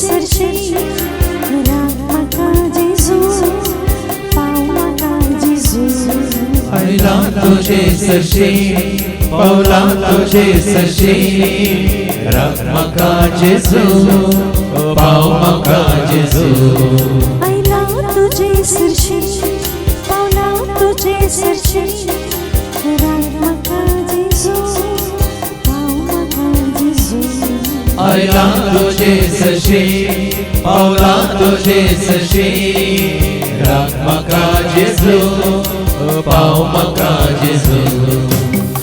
सरशी राग म्हाका जेजू पाव म्हाका जेजू आयला तुझे सरशी पावला तुझे सरशी राग म्हाका जेजू पाव म्हाका जेजू आयला तुझे सरशी पावला तुझे सरशी राग म्हाका जेजू पाव म्हाका जेजू आयला तुझे सरशी पावला तुझे सरशी राग म्हाका जेजू पाव म्हाका जेजू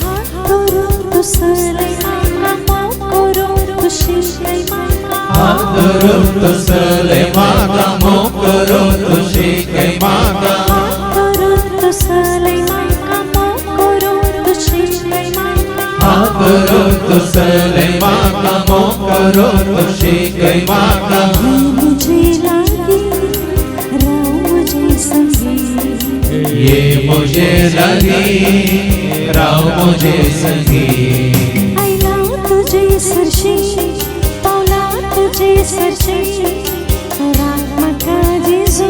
हात धरून तू सलय म्हाका मोग करून तू शिकय म्हाका हात धरून तू सलय म्हाका मोग करून तू शिकय म्हाका हात धरून तू सलय म्हाका मोग करून तू शिकय म्हाका हात धरून तू सलय म्हाका मोग करून तू शिकय म्हाका मुझे लागी राव मुझे संगी ये मुझे लगी राव मुझे संगी आयला तुझे सरशी पावला तुझे सरशी राग म्हाका जेजू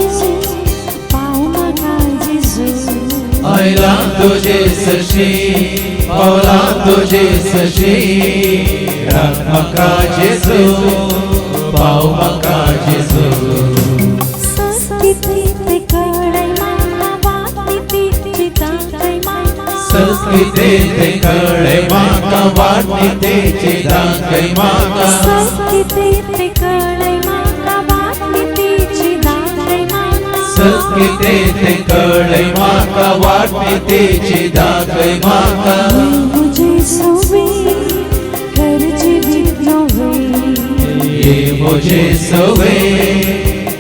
पाव म्हाका जेजू आयला तुझे सरशी पावला तुझे सरशी राग म्हाका जेजू पाव म्हाका जेजू संस्कृती ते कळय म्हाका वाटी ती दाखय म्हाका संस्कृती ते कळय म्हाका वाटी तेची दाखय म्हाका संस्कृती ते कळय म्हाका वाटी तीची दाखय म्हाका संस्कृती ते कळय म्हाका वाटी तेची दाखय म्हाका मुझे सोबे करची विनोवे ये मुझे सवे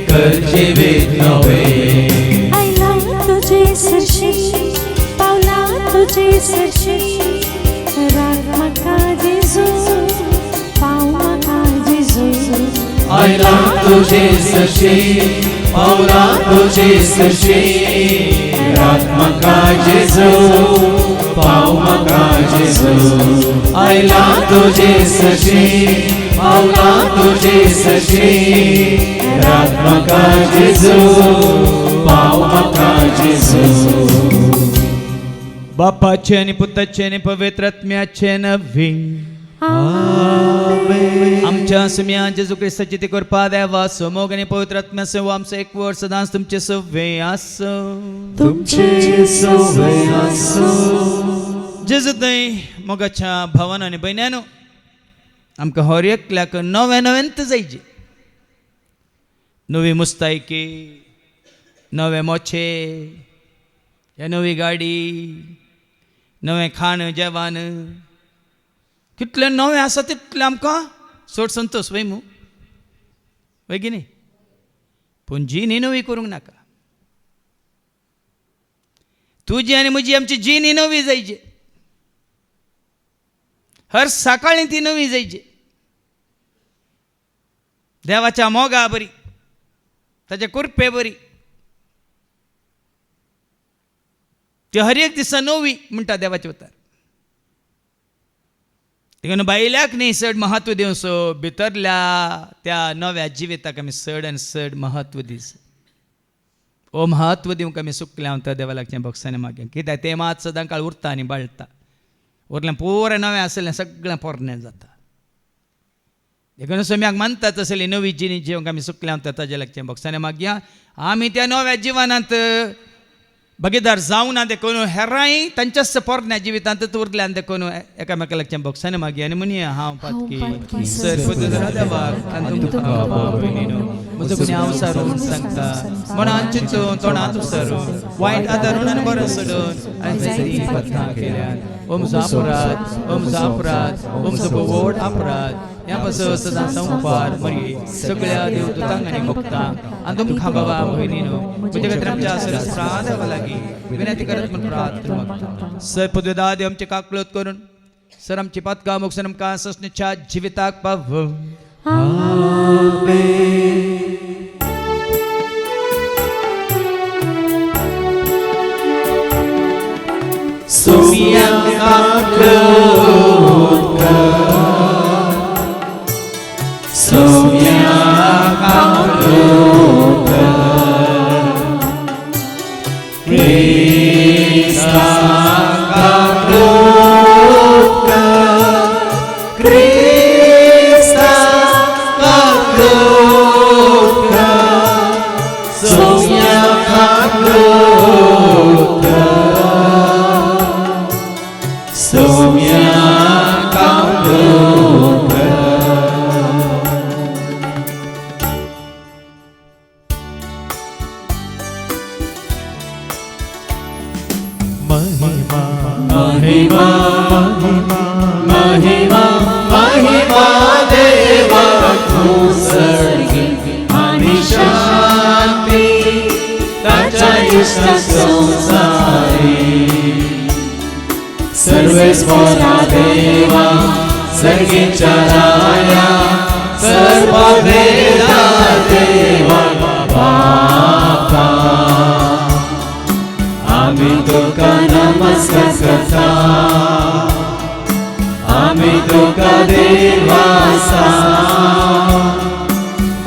करचे वेद नवे आयला तुझे सरशी पावला तुझे सरशी राग म्हाका जेजू पाव म्हाका जेजू आयला तुझे सरशी पावला तुझे सरशी राग म्हाका जेजू पाव म्हाका जेजू आयला तुझे सरशी पावला तुझे सरशी राग म्हाका जेजू पाव म्हाका जेजू बापाचे आणि पुताचे आणि पवित्र आत्म्याचे नवी आमच्या सम्या जेजू ख्रिस्ताची ती कृपा देवा समोग आणि पवित्र आत्म्या सेव आमचं एक वर्ष सदांच तुमचे सव्वे असो तुमचे सवे असो जेजू दय मोगाच्या भावान आणि बहिण्यानो आमकां हर एकल्याक नव्यान जायचे नवी मुस्तायकी नवे मोचे या नवी गाडी नवें खाण जेवण कितले नवें आसा तितले आमकां चड संतोश वय मू वय की न्ही पूण जी न्ही नवी करूंक नाका तुजी आनी म्हजी आमची जी न्ही नवी जायची हर सकाळी ती नवी जायची देवाच्या मोगा बरी ताच्या कृपे बरी ती हर एक दिसा नवी म्हणटा देवाचे उतार देखून बायल्याक न्ही चड महत्व दिवचो भितरल्या त्या नव्या जिविताक आमी चड आनी चड महत्व दिस ओ महत्व दिवंक आमी सुकल्या हांव त्या देवा लागच्या बक्षांनी मागया कित्याक तें मात सदां काळ उरता आनी बाळटा उरलें पुरें नवें आसलें सगळें पोरनें जाता देखून सोम्याक मानतात असली नवी जिणी जिवंक आमी सुकल्या हांव ताच्या लागच्या बक्षांनी मागया आमी त्या नव्या जिवनांत भागीदार जावं ना देखून हेरांय तांच्याच पोरण्या जिवितांत उरल्यान देखून एकामेका लागच्या बक्षांनी मागया आनी म्हणया हांव पातकी सर पदरा देवाक आनी तुमकां बाबा भयणीनो म्हजो गुन्यांव हांव सारून सांगता मनांत चिंतून तोंडांत उसरून वायट आदारून आनी बरें सोडून आनी जायतीं पथकां केल्यात ओ म्हजो अपराध ओ म्हजो अपराध ओ म्हजो व्हड अपराध ह्या पासून सदां संपार मरी सगळ्या देवदूतांक आनी भक्तांक आनी तुमकां बाबा भयणीनो म्हजे खातीर आमच्या आसरा देवा लागीं विनंती करत म्हूण प्रार्थना मागता सर पदवेदार देव आमचे काकलत करून सर आमची पथकां मोगसून आमकां ससणीच्या जिविताक पाव सोम्याक काकलत कर सोम्याक Cristaca cruca, Cristaca cruca, Somiaca cruca, Somiaca cruca. महिमा महिमा महिमा महिमा देवा सर्गी आणि शांती त्याच्या इष्ट संसारी सर्वेश्वरा देवा सर्गीच्या राया सर्व वेदा देवा बापा आम्ही तुका नमस्कार करता आम्ही तुका देवासा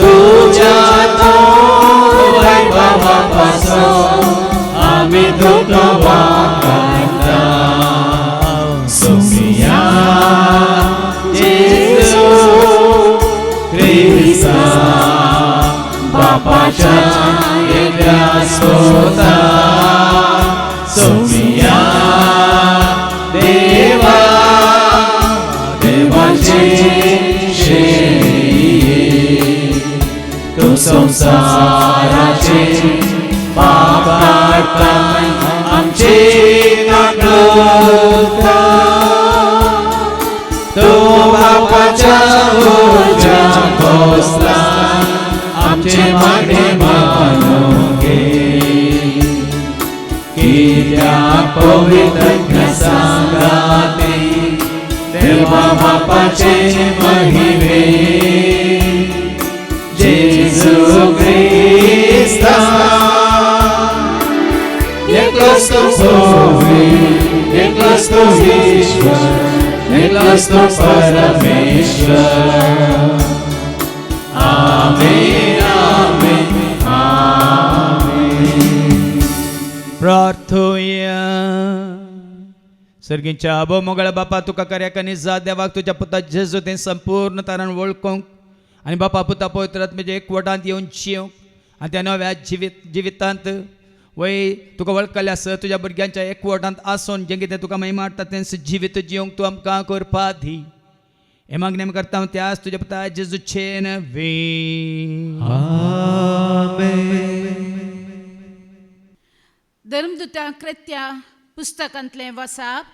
तुझ्या वैभवापासून आम्ही तुका वागता सोमिया येशू ख्रिस्ता बापाच्या एकट्या स्वता सोमिया देवा देवाचे तू संसाराचे पाप काढता आमचे नागरिकता तो बापाच्या ओझ्या बसला आमचे मागे मानून घे त्या पवित्र संगाती देवा बापाचे महिमे जेजू ख्रिस्ता एकच तो सोवी एकच तो ईश्वर एकच तो परमेश्वर आमेन आमेन प्रार्थोया सर्गींच्या आबो मोगळ्या बापा तुका कार्याक आनी जा देवाक तुज्या पुता जेजू तें संपूर्ण तरान वळखूंक आनी बापा पुता पवित्र आत्म्याचे एकवटांत येवन जियोंक आनी त्या नव्या जिवितांत वय तुका वळखले आसा तुज्या भुरग्यांच्या एकवटांत आसून जें कितें तुका महिमा हाडटा तें जिवीत जियोंक तूं आमकां करपा दी हे मागणी आमी करता त्याच तुज्या पुता जेजूचे नवे धर्मदूता कृत्या पुस्तकांतलें वाचप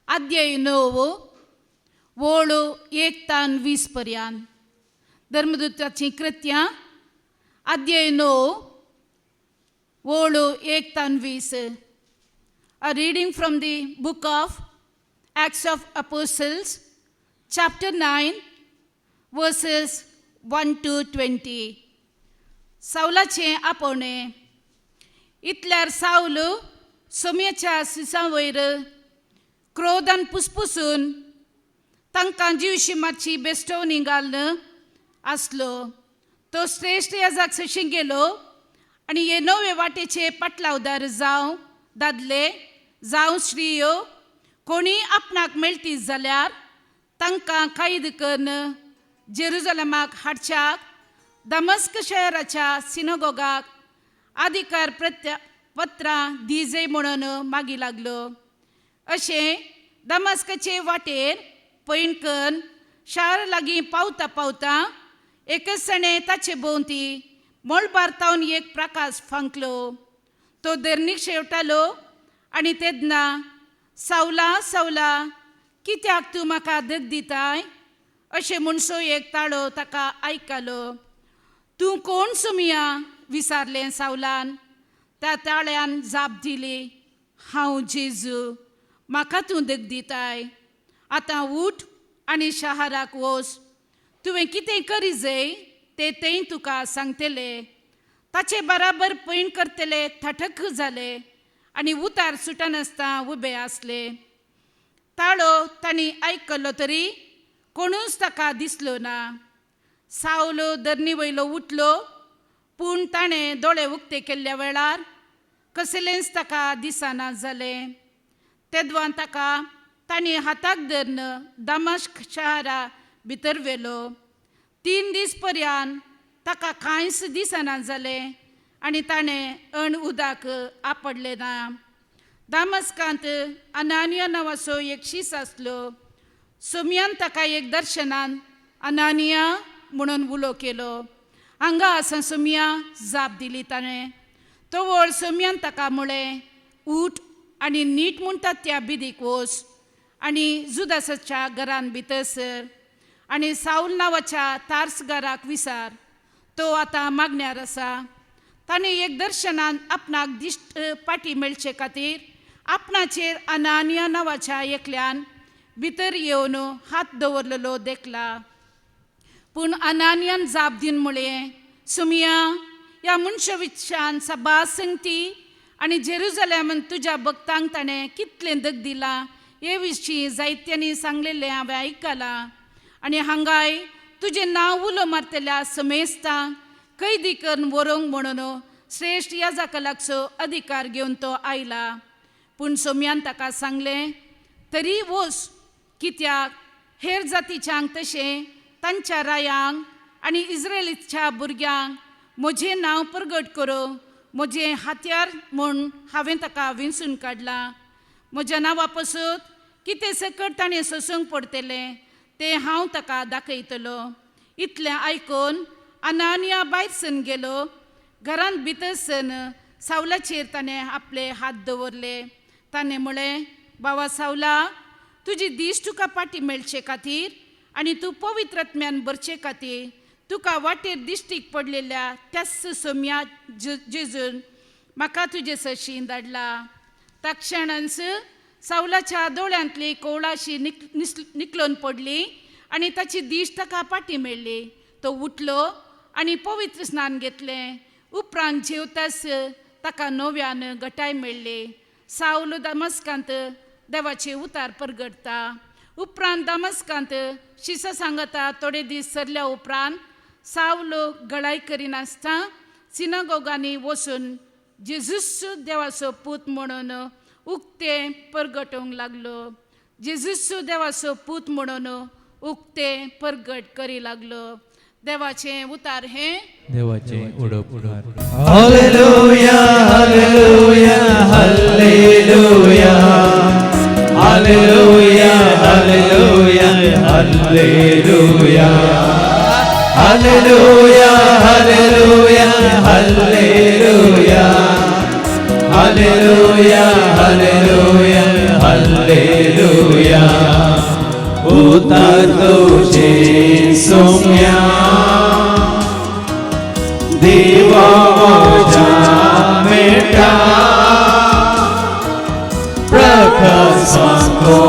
अध्याय 9 वळू 1 तान 20 पर्यंत धर्मदूताची कृत्या अध्याय 9 वळू 1 तान 20 A reading from the book of Acts of Apostles chapter 9 verses 1 to 20 सावलाचे आपोवणे इतल्यार साऊल सोम्याच्या सिसा वयर क्रोधान पुसपुसून तांकां जीवशी मातशी बेस्टोवणी घालन आसलो तो श्रेष्ठ याजाक सशीं गेलो आनी हे नवे वाटेचे पाटलावदार जावं दादले जावं स्त्रियो कोणी आपणाक मेळटी जाल्यार तांकां कैद करून जेरुजलेमाक हाडच्याक दमस्क शहराच्या सिनोगोगाक अधिकार पत्रां दिजे म्हणून मागी लागलो अशें दमस्कचे वाटेर पैणकन शार लागीं पावता पावता एकच सणे ताचे भोंवती मोळबारतावन एक प्रकाश फांकलो तो धरणीक शेवटालो आनी तेदना सावला सावला कित्याक तूं म्हाका दग दिताय अशें म्हणसो एक ताळो ताका आयकलो तूं कोण सुमिया विचारलें सावलान त्या ताळ्यान जाप दिली हांव जेजू म्हाका तूं दग दिताय आतां उठ आनी शाराक वच तुवें कितें करी जाय तें थंय तुका सांगतले ताचे बराबर पैण करतले थटक जाले आनी उतार सुटनासता उबे आसले ताळो तांणी आयकलो तरी कोणूच ताका दिसलो ना सावलो धरणी वयलो उठलो पूण ताणें दोळे उक्ते केल्ल्या वेळार कसलेंच ताका दिसना जालें. तेदवान ताका तांणी हाताक धरून दमश्क शारा भितर व्हेलो. 3 दीस पर्यंत ताका कांयच दिसना जालें आनी ताणें अण उदक आपडलें ना. दामस्कांत अनानिया नांवाचो एक शीस आसलो. सोमयान ताका एक दर्शनान अनानिया म्हणून उलो केलो. हांगा आसा सोमया जाप दिली ताणें. तो वळ सोमयान ताका म्हळें, उठ आनी नीट म्हणटात त्या बिदीक वच आनी जुदासाच्या घरान भितर सर आनी साऊल नांवाच्या तार्सगाराक विचार, तो आतां मागण्यार आसा. ताणें एक दर्शनान आपणाक दिश्ट पाटी मेळचे खातीर आपणाचेर अनानिया नांवाच्या एकल्यान भितर येवन हात दवरलेलो देखला. पूण अनानियान जाप दिवन म्हळें, सोमया, ह्या मनशा विशयान सभा संगती आनी जेरुजलेमान तुज्या भक्तांक ताणें कितलें दग दिलां हे विशीं जायत्यांनी सांगलेलें हांवें आयकलां. आनी हांगाय तुजें नांव उलो मारतल्या समेस्तांक कैदी करून व्हरूंक म्हणून श्रेश्ठ याजकालाचो अधिकार घेवन तो आयला. पूण सोमयान ताका सांगलें, तरी वच, कित्याक हेर जातीच्यांक तशें तांच्या रायांक आनी इस्रायलीच्या भुरग्यांक म्हजें नांव प्रगट करूं म्हजें हात्यार म्हूण हांवें ताका विंचून काडलां. म्हज्या नांवा पासून कितें सकट ताणें सोसूंक पडटलें तें हांव ताका दाखयतलो. इतलें आयकून अनानिया भायर सन गेलो. घरांत भितर सन सावलाचेर ताणें आपले हात दवरले. ताणें म्हळें, बावा सावला, तुजी दीस तुका पाटी मेळचे खातीर आनी तूं पवित्र आत्म्यान भरचे खातीर तुका वाटेर दिश्टीक पडलेल्या त्याच सोमया जेजून म्हाका तुजे सशीं धाडला. तक्षणांच सावलाच्या दोळ्यांतली कोवळाशी निकलोवन पडली आनी ताची दीश ताका पाटी मेळ्ळी. तो उठलो आनी पवित्र स्नान घेतलें. उपरांत जेवताच ताका नव्यान घटाय मेळ्ळी. सावल दमस्कांत देवाचे उतार परगडता. उपरांत दमस्कांत शिसा सांगता थोडे दीस सरल्या उपरांत सावल गळाय करिनासतना सिनागोगांनी वचून जेजूस देवाचो पूत म्हणून उक्तें परगटोवंक लागलो. जेजूस देवाचो पूत म्हणून उक्तें परगट करी लागलो. देवाचें उतार हें देवाचे उडोपकार. Hallelujah hallelujah hallelujah hallelujah hallelujah hallelujah hallelujah hallelujah hallelujah hallelujah hallelujah hallelujah. उतार तुझे सोम्या देवा माझा मेटा प्रकाश सांगो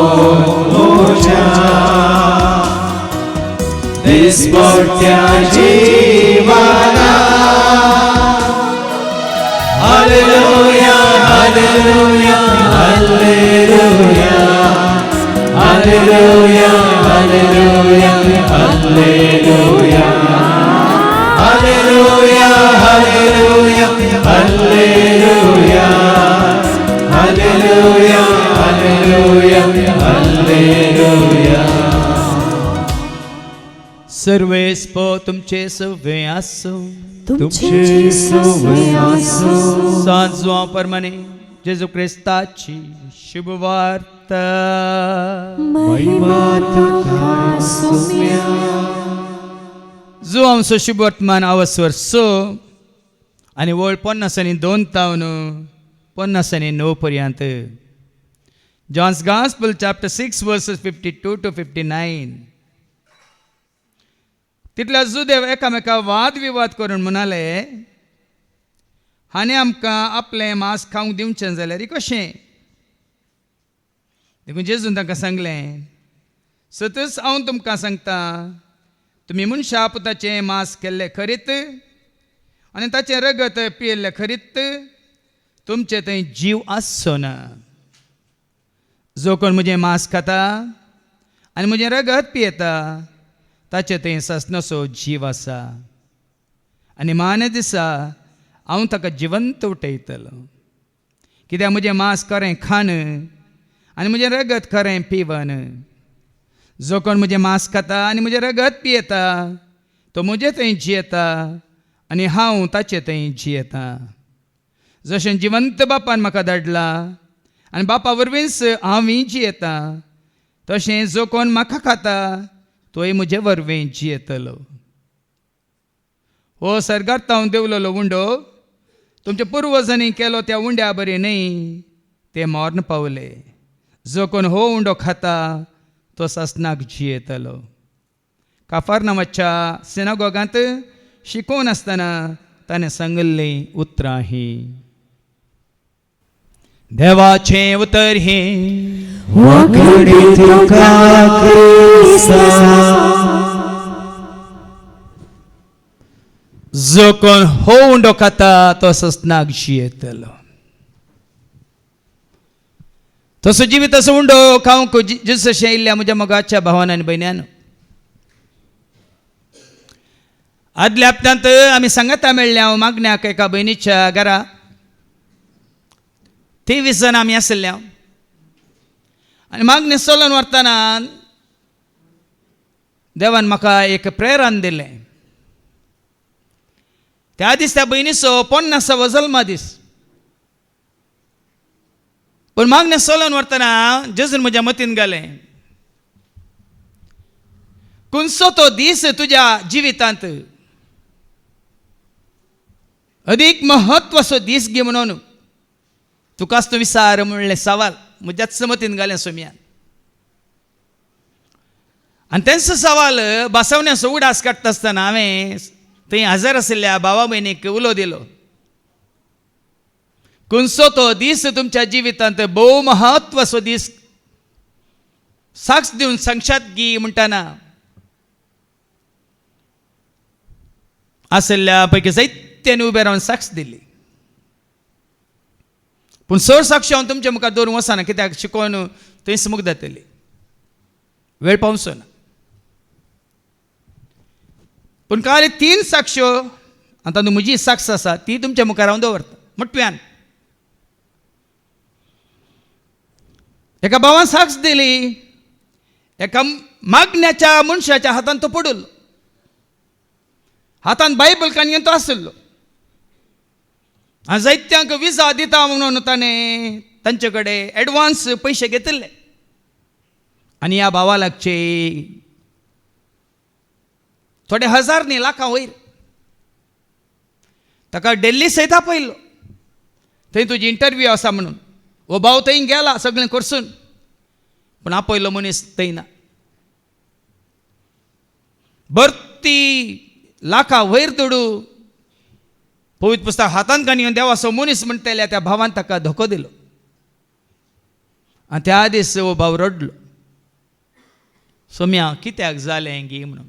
तुझ्या दिसपट्ट्या जीवाना. Hallelujah hallelujah hallelujah hallelujah hallelujah hallelujah hallelujah hallelujah hallelujah hallelujah hallelujah hallelujah. सर्वेस्प तुमचे सवे आसो. तुमचे सवे आसो. सांजवा परमाने जेजू क्रिस्ताची शुभवार्ता. महिमा तुका सोम्या. जो आमचो शुभ वर्तमान आवाजवर सो आनी वळ 50 आनी 2 तावन 50 आनी 9 पर्यंत. John's gospel chapter 6 verses 52 to 59. तितल्या जुदेव एकामेका वाद विवाद करून म्हणाले, हाणे आमकां आपलें मांस खावंक दिवचें जाल्यार कशें. देखून जेजून तांकां सांगलें, सतच हांव तुमकां सांगता, तुमी मनशा पुताचें मांस केल्लें खरीत आनी ताचें रगत पियेल्लें खरीत तुमचे थंय जीव आसचो ना. जो कोण म्हजें मांस खाता आनी म्हजें रगत पियेता ताचे थंय ससनसो जीव आसा आनी माने दिसा हांव ताका जिवंत उठयतलो. कित्याक म्हजें मांस खरें खान आनी म्हजें रगत खरें पिवन. जो कोण म्हजें मांस खाता आनी म्हजें रगत पियेता तो म्हजे थंय जियेता आनी हांव ताचे थंय जियेता. जशें जिवंत बापान म्हाका धाडला आनी बापा वरवींच हांवूय जियेता, तशें जो कोण म्हाका खाता तोय म्हजे वरवीं जियेतलो. हो सर्गांत हांव देवलेलो उंडो तुमच्या पुर्वजांनी केलो त्या उंड्या बरे न्हय, ते मॉर्न पावले. जो कोण हो उंडो खाता तो ससनाक जियेतलो. काफारनामाच्या सिनागोगांत शिकोवन आसतना ताणें सांगल्लीं उतरां ही. देवाचें उतर हे वखडी तुका क्रिस्ता. जो कोण हो उंडो खाता तो ससनाक जियेतलो. तसो जिवीत असो उंडो खावंक जेजूसाचें इल्ल्या म्हज्या मोगाच्या भावान आनी भयण्यान, आदल्या हप्त्यांत आमी सांगाता मेळ्ळे हांव मागण्याक एका भयणीच्या घरा 23 जाण आमी आसले. आनी मागणें चलोवन वरतना देवान म्हाका एक प्रेरण दिलें. त्या दीस त्या भयणीचो 50वा जल्मा दीस. पण मागणें चलोवन वरतना जेजून म्हज्या मतीन घालें, खंयचो तो दीस तुज्या जिवितांत अदीक म्हत्वाचो दीस घे म्हणून तुकाच तो विचार म्हणलें सवाल म्हज्याच मतीन घालें सोम्यान. आनी तेंचो सवाल बसवण्याचो उडास काडटा आसतना हांवें थंय हजर आशिल्ल्या भावा भयणीक उलो दिलो. खंयचो तो दीस तुमच्या जिवितांत भोव म्हत्वाचो दीस साक्ष दिवन सांगशात गी म्हणटना आशिल्ल्या पैकी जायत्यांनी उबे रावन साक्ष दिली. पूण चड साक्ष हांव तुमच्या मुखार दवरूंक वचना, कित्याक शिकोवन थंयच मुख जातली, वेळ पावचो ना. पूण काल 3 साक्ष्यो आतां म्हजी साक्ष आसा ती तुमच्या मुखार हांव दवरता मोठव्यान. एका भावान साक्ष दिली, एका मागण्याच्या मनशाच्या हातान तो पडलो, हातान बायबल काणयेन तो आसलो आनी जायत्यांक विजा दिता म्हणून ताणें तांचे कडेन एडवान्स पयशे घेतिल्ले. आनी ह्या भावा लागचे थोडे हजार न्ही लाखां वयर ताका दिल्ली सयत आपयलो. थंय तुजी इंटरव्यू आसा म्हणून हो भाव थंय गेला सगळें करसून, पूण आपयलो मनीस थंय ना. भरती लाखां वयर दडू पवित्र पुस्तक हातान काणयेन देवाचो मनीस म्हणटल्या त्या भावान ताका धोको दिलो. आनी त्या दीस हो भाव रडलो, सोम्या कित्याक जालें गी म्हणून,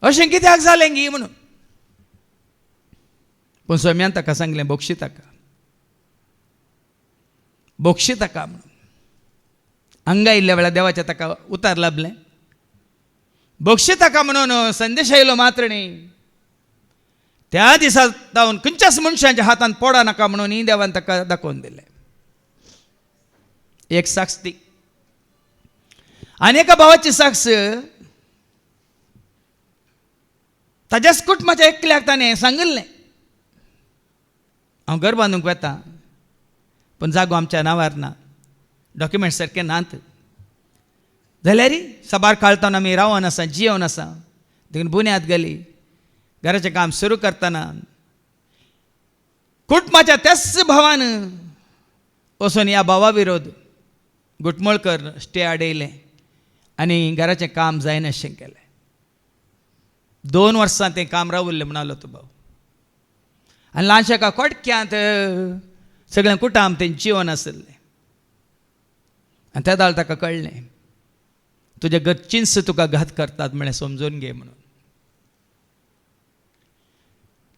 अशें कित्याक जालें गी म्हणून. पूण सोम्यान ताका सांगलें बोक्षी ताका म्हणून. हांगा इल्ल्या वेळार देवाच्या ताका उतार लाभलें. बोक्षी ताका म्हणून संदेश आयलो मात्र न्ही, त्या दिसा जावन खंयच्याच मनशाच्या हातान पडा नाका म्हणून ही देवान ताका दाखोवन दिलें. एक साक्ष ती. आनी एका भावाची साक्ष ताच्याच कुटुंबाच्या एकल्याक ताणें सांगिल्लें, हांव घर बांदूंक वेता पूण जागो आमच्या नांवार ना, डॉक्युमेंट सारके नात. जाल्यार साबार काळतावन आमी रावन आसा, जियोन आसा. देखून बुन्याद घाली, घराचें काम सुरू करतना कुटुंबाच्या त्याच भावान वचून ह्या भावा विरोध गुटमळकर स्टे आडयलें आनी घराचें काम जायनाशें केलें. 2 वर्सां तें काम रावुल्लें म्हणालो तो भाव. आनी ल्हानशा एका कोटक्यांत सगळें कुटाम तें जिवन आसलें. आनी त्या दाळ ताका कळ्ळें तुज्या घरचींच तुका घात करतात म्हळें समजून घे म्हणून.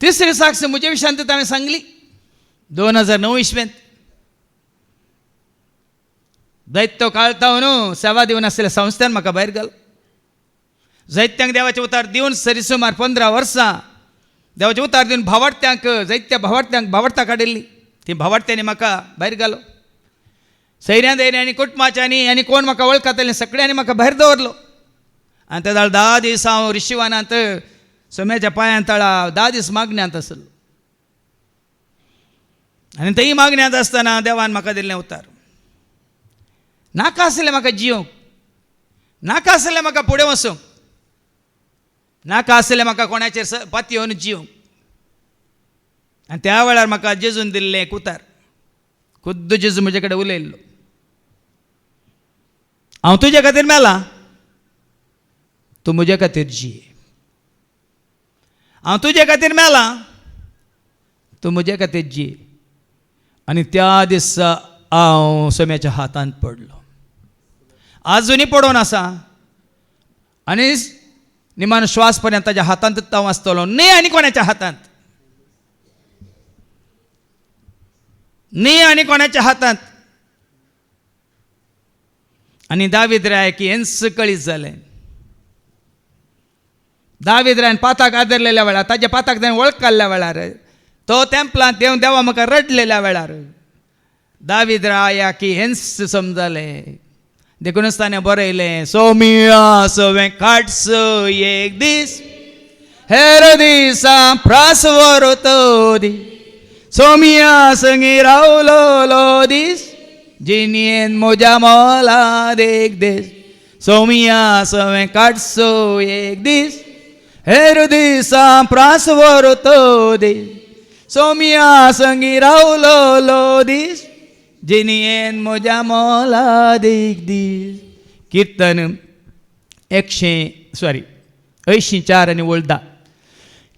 तिसरी साक्ष म्हज्या विशयान ताणें सांगली 2009 इसवेंत. दैत्य काळतावन सेवा दिवन आसलेल्या संस्थेन म्हाका भायर घाल. जायत्यांक देवाचें उतार दिवन सरिसुमार 15 वर्सां देवाचें उतार दिवन भावार्थ्यांक जायत्या भावार्थ्यांक भावार्थां काडिल्लीं ती भावार्थ्यांनी म्हाका भायर घालो सैऱ्यां दैऱ्यांनी कुटुंबाच्यांनी आनी कोण म्हाका वळखताले सगळ्यांनी म्हाका भायर दवरलो आनी ते 10 दीस हांव रिशिवानांत सोम्याच्या पांयां तळा 10 दीस मागण्यांत आसलो आनी तेही मागण्यांत आसतना देवान म्हाका दिल्लें उतार नाका आसलें म्हाका जियोंक नाका आसलें म्हाका फुडें वचूंक नाका आसलें म्हाका कोणाचेर पाती येवन जियोंक आनी त्या वेळार म्हाका जेजून दिल्लें एक उतार खुद्द जेजू म्हजे कडेन उलयल्लो हांव तुजे खातीर मेला तूं म्हजे खातीर जी हांव तुजे खातीर मेला तूं म्हजे खातीर जी आनी त्या दिसा हांव सोम्याच्या हातांत पडलो आजुनी पडोवन आसा आनी निमान श्वास पर्यंत ताच्या हातांतच हांव आसतलो न्ही आनी कोणाच्या हातांत न्ही आनी कोणाच्या हातांत आनी दावीद राय की हेंच कळीत जालें दावीद रायन पाताक आदरलेल्या वेळार ताच्या पाताक ताणें वळख काडल्या वेळार तो तेंपलांत येवन देवा म्हाका रडलेल्या वेळार दावीद राया की हेंच समजलें देखूनच ताणें बरयलें सोमिया सोवें काडचो एक दीस हेर दिसां प्रास वरतो दी सोमिया संगी रावलो दीस जिणेन म्हज्या मोलाद एक दीस सोमिया सोवें काडचो एक दीस हेर दिसां प्रास वरतो दीस सोमिया संगी रावलो दीस जिणेन म्हज्या मोलाद एक दीस कीर्तन 84 आनी 10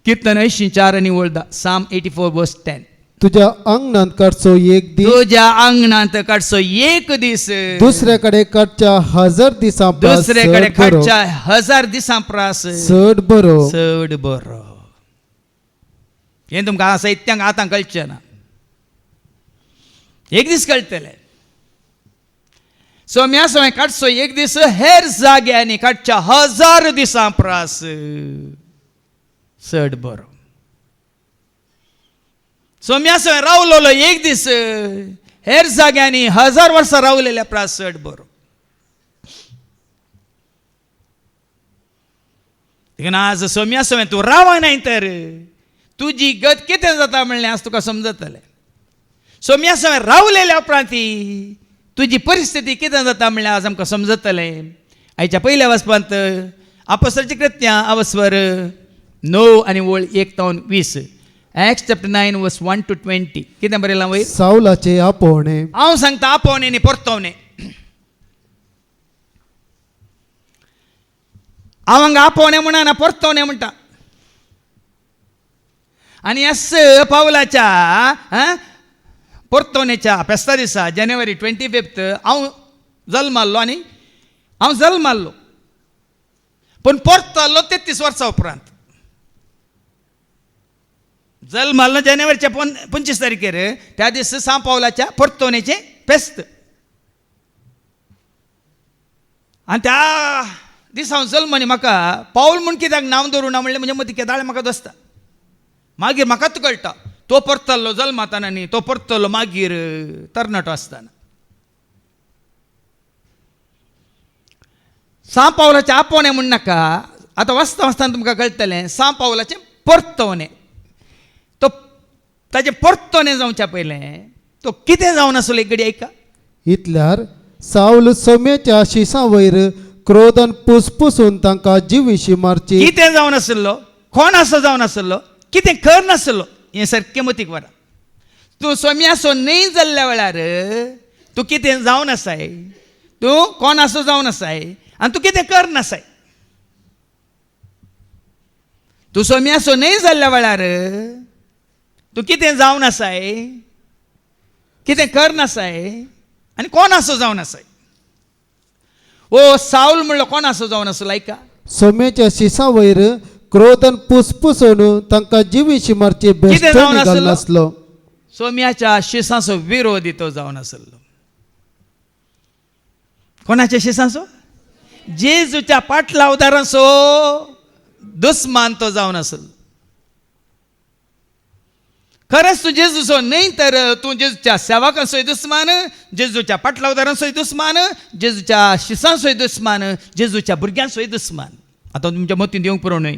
कीर्तन 84 आनी 10 Psalm 84 verse 10 तुझ्या अंगणात काडचो एक दीस तुझ्या अंगणात काडचो एक दीस दुसऱ्याकडे काडच्या 1000 दिसां दुसऱ्याकडे काडच्या 1000 दिसां प्रास चड बरो चड बरो हें तुमकां साहित्यांक आतां कळचें ना एक दीस कळटलें सोम्या सोय काडचो एक दीस हेर जाग्यांनी काडच्या 1000 दिसां प्रास चड बरो सोम्या सोय रावलोलो एक दीस हेर जाग्यांनी 1000 वर्सां रावलेल्या प्रास चड बरो देखून आज सोम्या सोय तूं रावा नाय तर तुजी गत कितें जाता म्हणलें आज तुका समजतलें सोम्या सोय रावलेल्या उपरांती तुजी परिस्थिती कितें जाता म्हणलें आज आमकां समजतलें आयच्या पयल्या वचपांत आपोस्तलाचीं कृत्यां अवस्वर 9 आनी 1 to 20 Acts chapter 9 verse 1 to 20 कितें बरयलां वयर सावलाचे आपोवणे हांव सांगता आपोवणे आनी परतवणे हांव हांगा आपोवणे म्हणना परतवणे म्हणटा आनी ह्या पावलाच्या परतवणेच्या फेस्ता दिसा January 25th हांव जल्माल्लो आनी हांव जल्माल्लो पूण परतलो 33 वर्सां उपरांत जल्माल्लो जानेवारीच्या 25 तारखेर त्या दिसा सा पावलाच्या परतवणेचें फेस्त आनी त्या दिसा हांव जल्मानी म्हाका पावल म्हूण कित्याक नांव दवरूं ना म्हणलें म्हणजे मदीं केदाळे म्हाका दसता मागीर म्हाकाच कळटा तो परतल्लो जल्मातना न्ही तो परतलो मागीर तरणाटो आसतना सा पावलाचें आपोवणें म्हण नाका आतां वाचता वाचतना तुमकां कळटलें सा पावलाचें परतवणें तो ताचें परतवणें जावच्या पयलें तो कितें जावन आसलो एक घडी आयका इतल्यार सावल सोम्याच्या शिसां वयर क्रोधान पुसपुसून तांकां जिवीशी मारची कितें जावन आसलो कोण असो जावन आसलो कितें कर नासलो हें सारकें मतीक वरा तूं सोम्यासो न्ही जाल्ल्या वेळार तूं कितें जावन आसाय तूं कोण असो जावन आसाय आनी तूं कितें कर नासाय तूं सोम्यासो न्ही जाल्ल्या वेळार तूं कितें जावन आसाय कितें कर नासाय आनी कोण असो जावन आसाय ओ सावल म्हणलो कोण असो जावन आसलो आयका सोम्याच्या शिसां वयर क्रोधान पुसपुसून तांकां जिवीशी मारची बेश्ट जावन निघाल आसलो? नासलो सोम्याच्या शिसांचो विरोधी तो जावन आसलो कोणाच्या शिसांचो जेजूच्या पाटलावदारांचो दुस्मान तो जावन आसलो खरंच तू जेजूचो न्हय तर तूं जेजूच्या सेवकांचोय दुस्मान, जेजूच्या पाटलावदारांचोय दुस्मान, जेजूच्या शिसांचोय दुस्मान, जेजूच्या भुरग्यांचोय दुस्मान. आतां तुमच्या मतीन येवंक पुरो न्हय.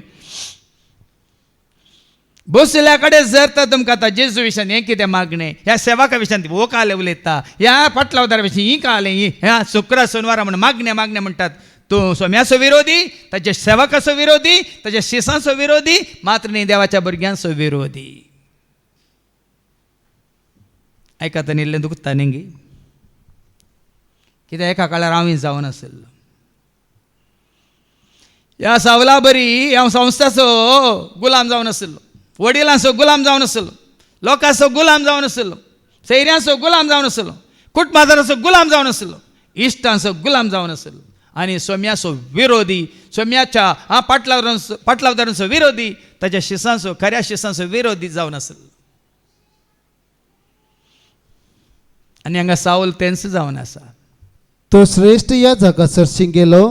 बसल्या कडेन जर तर तुमकां आतां जेजू विशयान हें कितें मागणें, ह्या सेवका विशयान वो काले उलयता, ह्या पाटलावदारा विशीं ही काले ही ह्या शुक्रा सोनवारा म्हण मागण्या म्हणटात. तूं सोम्याचो विरोधी, ताच्या सेवकाचो विरोधी, ताच्या शिसांचो विरोधी, मात्र न्ही देवाच्या भुरग्यांचो विरोधी. आयकाता न्हिल्लें दुखता न्ही गे. कित्याक एका काळार हांवूय जावन आसलो. ह्या सावला बरी हांव संस्थाचो गुलाम जावन आसलो, वडिलांचो गुलाम जावन आसलो, लोकांचो गुलाम जावन आसलो, सैऱ्यांचो गुलाम जावन आसलो, कुटुंबादाराचो गुलाम जावन आसलो, इश्टांचो गुलाम जावन आसलो. आनी सोम्याचो विरोधी, सोम्याच्या पाटलावदारांचो विरोधी, ताच्या शिसांचो खऱ्या शिसांचो विरोधी जावन आसलो. आनी हांगा सावल तेंच जावन आसा. तो श्रेष्ठ याजका सरशी गेलो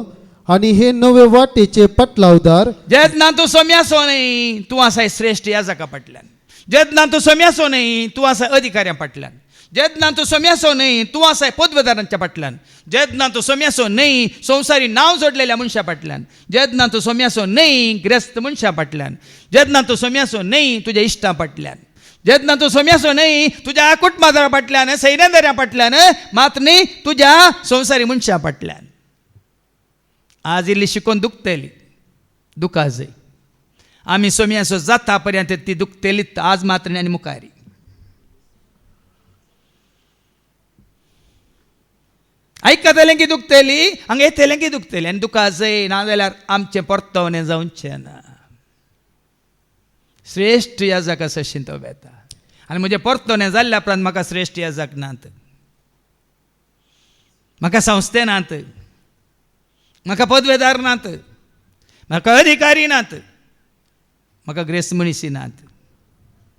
आणि हे नवे वाटेचे पाटलावदार जेदना तूं सोम्याचो न्हय तूं आसाय श्रेष्ठ याजका फाटल्यान. जेदना तूं सोम्याचो न्हय तूं आसाय अधिकाऱ्यां फाटल्यान. जेदना तूं सोम्याचो न्हय तूं आसाय पदवेदारांच्या फाटल्यान. जेदना तूं सोम्याचो न्हय संवसारी नांव जोडलेल्या मनशा फाटल्यान. जेदना तूं सोम्याचो न्हय ग्रेस्त मनशा फाटल्यान. जेदना तूं सोम्याचो न्हय तुज्या इश्टां फाटल्यान. जेदना तूं सोम्याचो न्हय तुज्या कुटुंबादारा फाटल्यान, सैन्यदाऱ्या फाटल्यान, मात्र न्हय तुज्या संवसारी मनशा फाटल्यान. आज इल्ली शिकोवन दुखतली, दुखा जाय. आमी सोम्याचो जाता पर्यंत ती दुखतलीच आज मात्र न्ही आनी मुखारी. आयकतलें की दुखतली, हांगा येतलें की दुखतली आनी दुखा जाय. नाजाल्यार आमचें परतवणें जावचें ना. श्रेष्ठ याजक अशें तो बेता. आनी म्हजें परतवणें जाल्ल्या उपरांत म्हाका श्रेष्ठ याजक नात, म्हाका संस्थे नात, म्हाका पदवेदार नात, म्हाका अधिकारी नात, म्हाका ग्रेस्त मनीसी नात,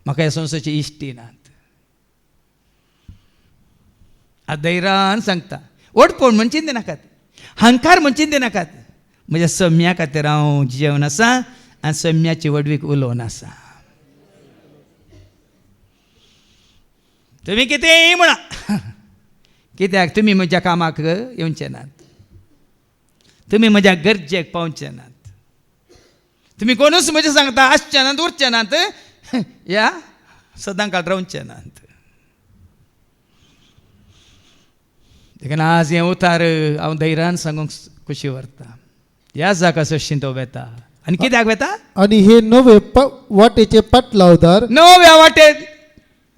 म्हाका ह्या संस्थेची इश्टी नात. धैर्यान सांगता, ओडपण म्हणचीन नाकात, हंकार म्हणचीन नाकात. म्हज्या सम्या खातीर हांव जेवन आसा आनी सम्याची वडवीक उलोवन आसा. तुमी कितेंय म्हणा, कित्याक तुमी म्हज्या कामाक येवचे नात, तुमी म्हज्या गरजेक पावचे नात, तुमी कोणूच म्हजें सांगता आसचे नात, उरचे नात, या सदां काळ रावचे नात. देखून आज हें उतार हांव धैर्यान सांगूंक खुशी व्हरता. ह्या जाका सशीं तो वेता. आनी कित्याक वेता? आणि हे नवे वाटेचे पाटलावदार नव्या वाटेत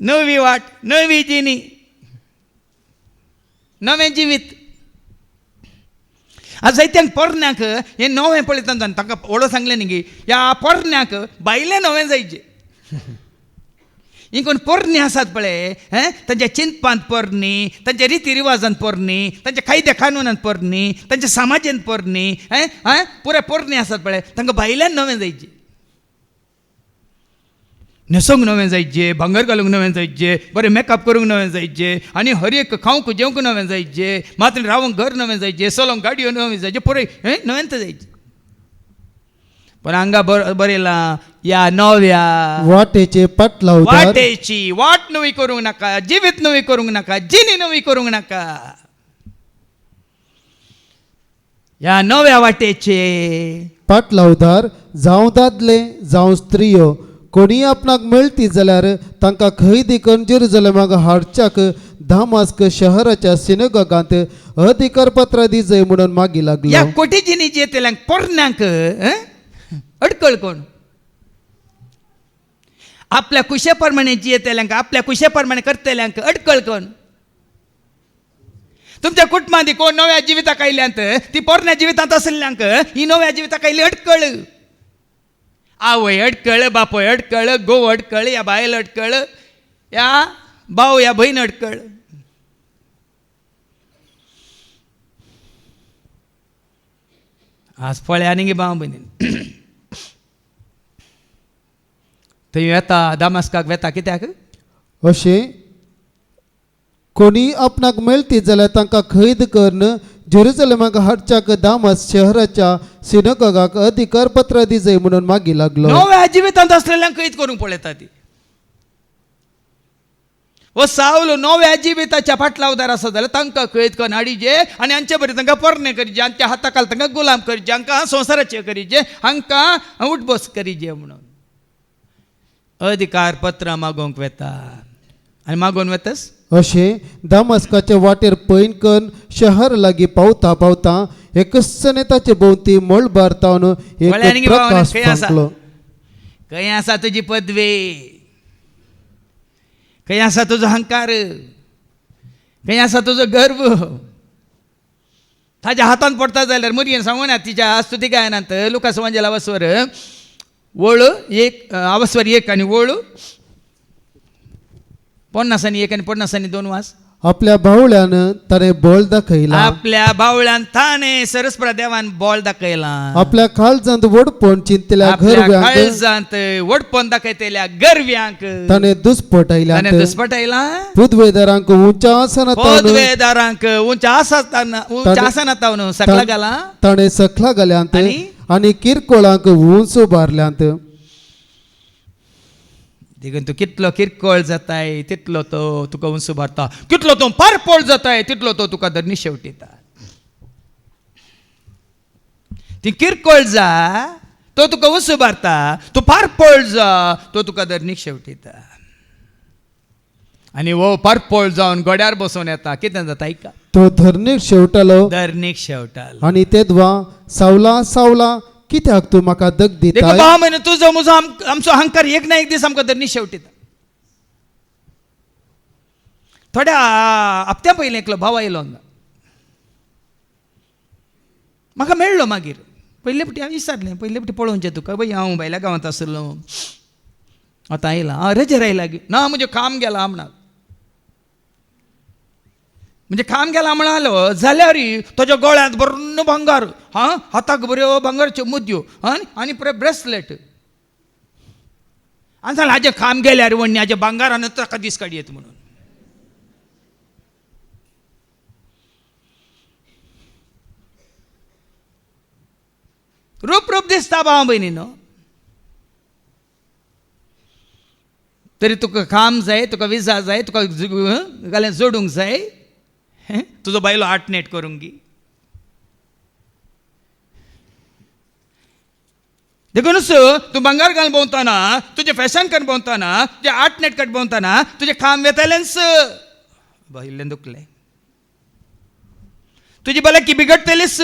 नवी वाट, नवी जिणी, नवें जिवीत. आज जायत्यांक पोरन्याक हें नवें पळयता तांकां ओळो सांगलें न्ही, ह्या पोरन्याक बायलें नवें जायचें. ही कोण पोरणी आसात पळय, तांच्या चिंतपांत पोरणी, तांच्या रिती रिवाजांत पोरणी, तांच्या कायद्या कानुनांत पोरणी, तांच्या समाजांत पोरणी, पुरे पोरणी आसात पळय, तांकां बायल्यान नवें जायचें. न्हेसोंक नवें जायचें, भांगर घालूंक नवें जायचें, बरें मेकअप करूंक नवें जायचें, आनी हर एक खावंक जेवंक नवें जायचें, मात्र रावंक घर नवें जायचें, चलोवंक गाडयो नवें जायचें, पुरे नवेंत जायचें. पण हांगा बरयलां ह्या नव्या वाटेचे पाटलावदार वाटेची वाट नवी करूंक नाका, जिवीत नवी करूंक नाका, जिणी नवी करूंक नाका. ह्या नव्या वाटेचे पाटलावदार जावं दादले जावं स्त्रियो कोणी आपणाक मेळटी जाल्यार तांकां खंय देखून जेरुसलेमाक हाडच्याक दामास्क शहराच्या सिनेगॉगांत अधिकार पत्र दिजय म्हणून मागी लागलो. ह्या कोटी जिणीची येतल्यांक पोरण्यांक अडकळ कोण? आपल्या कुशे प्रमाणे जियेतल्यांक, आपल्या कुशे प्रमाणे करतल्यांक अडकळ कोण? तुमच्या कुटुंबांत कोण नव्या जिविताक आयल्यांत ती पोरण्या जिवितांत आसल्ल्यांक ही नव्या जिविताक आयली अडकळ. आवय अडकळ, बापय अडकळ, घोव अडकळ, या बायल अडकळ, या भाव या भयण अडकळ. आज पळय आनी गे भाव भयणीन थंय येता दामास्काक वेता कित्याक? अशें कोणी आपणाक मेळटी जाल्यार तांकां खैद करून जेरुसलेमाक हाडच्याक दामास शहराच्या सिनेगॉगाक अधिकार पत्र दिजय म्हणून मागी लागलो. नव्या जिवितांत आसलेल्यांक कैद करूंक पळयता ती. ओ सावलो नव्या जिविताच्या फाटला उदार आसा जाल्यार तांकां खंयत करून हाडिजे आनी हांचे बरें तांकां परणे करीजे, हांच्या हाताखाल तांकां गुलाम करीजे, हांकां संवसाराचे करीजे, हांकां उठबस करीजे म्हणून अधिकार पत्रां मागोवंक वेता. आनी मागोवन वेतस अशें दामस्काच्या वाटेर पैन करून शहर लागीं पावता पावता एकच ताचे भोवती मळ बारतावन वळ्यान एक गे भावानो, प्रकाश खंय आसा? फांकलो. खंय आसा तुजी पदवी, खंय आसा तुजो अहंकार, खंय आसा तुजो गर्व. ताज्या हातान पडटा जाल्यार मुरयेन सांगून तिच्या स्तुती गायनांत लुकास वांजेल आवस्वर वळू एक आवस्वर एक आनी वळू 50 आणि 1 आणि 50 आणि 2 वास. आपल्या बावळ्यान ताणें बळ दाखयला, आपल्या बावळ्यान ताणे सरस्प्रा देवान बॉल दाखयला, आपल्या काळजांत वडपण चिंतल्या आपल्या घरव्यांक काळजांत वडपण दाखयतेल्या गरव्यांक ताणें दुस्पटायल्या, ताणे दुस्पटायला, पुदवेदारांक उंच आसनातावन पदवेदारांक उंच आसनातावन सकला गेला ताणें सकला घाल्यांत आनी? आनी किरकोळांक उंच उबारल्यांत. देखून तूं कितलो किरकोळ जाताय तितलो तो तुका उंच उबारता, कितलो तो पारपोळ जाताय तितलो तो तुका धरणी शेवटिता. ती किरकोळ जा तो तुका उंच उबारता, तूं पारपोळ जा तो तुका धरणीक शेवटिता. आनी वो पारपोळ जावन गोड्यार बसोवन येता कितें जाता ऐका, तो धरणीक शेवटालो धरणीक शेवटालो. आनी तेदवा सावला सावला कित्याक तूं म्हाका दग देखो दिताय? भाव म्हणे तुजो म्हजो आमचो अहंकार एक ना एक दीस आमकां धरणी शेवटिता. थोड्या हप्त्या पयलीं एकलो भाव आयलो म्हाका मेळ्ळो. मागीर पयले फावटी हांवें विचारलें, पयले फावटी पळोवचें तुका बाई, हांव भायल्या गांवांत आसलो आतां आयला, रजेर आयला गे ना म्हणजे काम गेला म्हणा. म्हणजे काम गेला म्हणालो जाल्यार ताच्या गळ्यांत बरो भांगार, हाताक बऱ्यो भांगारच्यो मुदयो आनी ब्रेसलेट. आनी जाल्यार हाजें काम गेल्यार वण्णी हाज्या भांगारान ताका दीस काडयेत म्हणून. रूप रूप दिसता भाव भयणीनो, तरी तुका काम जाय, तुका विजा जाय, तुका गाल्यान जोडूंक जाय, तुजो बायलो आटनेट करूंक गी. देखून तूं भांगार घालून भोंवताना, तुजें फॅशन करून भोंवताना, तुजें आटनेट करून भोंवताना तुजें काम वेतालेंच इल्लें दुखलें, तुजी भलायकी बिगडटलीच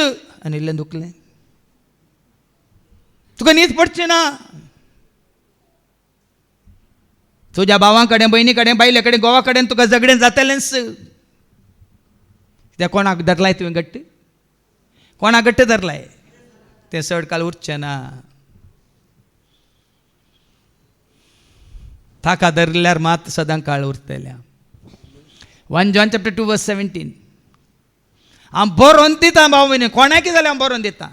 आनी इल्लें दुखलें, तुका न्हीद पडची ना. तुज्या भावां कडेन भयणी कडेन बायले कडेन घोवा कडेन तुका झगडें जातलेंच. त्या कोणाक धरलाय तुवें घट्ट, कोणाक घट्ट धरलाय तें चड काल उरचें ना. ताका धरल्यार मात सदां काळ उरतल्या. 1 John chapter 2 verse 17. हांव बरोवन दिता भाव भयणी, कोणाक जाल्यार हांव बरोवन दिता.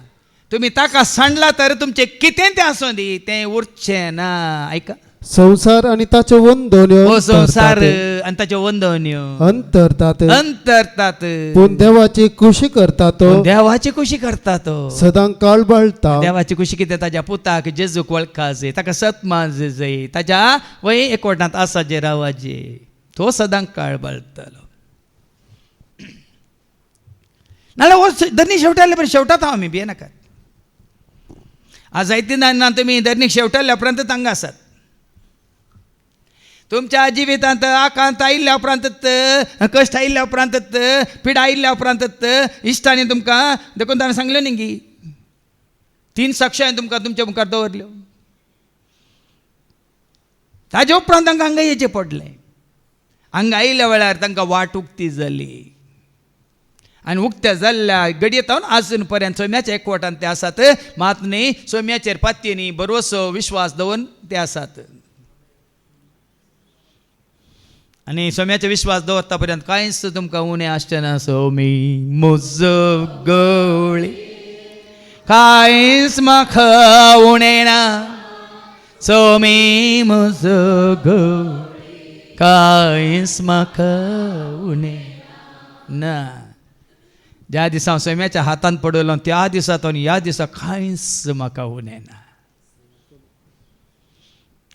तुमी ताका सांडला तर तुमचें कितें तें आसूं दी तें उरचें ना. ऐका, संसार आनी ताच्यो वंदोन्यो हो संसार आनी ताच्यो वंदवण्यो अंतरतात, अंतरतात, पूण देवाची खुशी करता तो देवाची खुशी करता तो सदां काळ बाळटा. देवाची खुशी कितें ताच्या पुताक जेजूक वळखा जाय, ताका सतमान जाय, ताच्या वय एकवटांत आसा जे रावाजे, तो सदां काळ बाळटलो. नाल्यार धरणी शेवटायले बरें शेवटात आमी भिये नाकात. आज जायती ना तुमी धरणीक शेवटायल्या उपरांत हांगा आसात. तुमच्या जिवितांत आकांत आयिल्ल्या उपरांत, कश्ट आयिल्ल्या उपरांत, पिडा आयिल्ल्या उपरांत इश्टांनी तुमकां देखून ताणें सांगलें न्ही गी 3 साक्षांनी तुमकां तुमच्या मुखार दवरल्यो. ताजे उपरांत तांकां हांगा येचें पडलें. हांगा आयिल्ल्या वेळार तांकां वाट उक्ती जाली आनी उक्त्या जाल्ल्या घडयेतावन आजून पर्यंत सोम्याच्या एकवटांत ते आसात. मात न्ही सोम्याचेर पातयेनी बरोसो विश्वास दवरून ते आसात. आनी सोम्याचे विश्वास दवरता पर्यंत कांयच तुमकां उणें आसचें ना. सोमी म्हजो गवळी कांयच म्हाका उणें ना. सोमी म्हजो गवळी कांयच म्हाका उणें ना. ज्या दिसा हांव सोम्याच्या हातान पडलो त्या दिसांतून ह्या दिसा कांयच म्हाका उणें ना,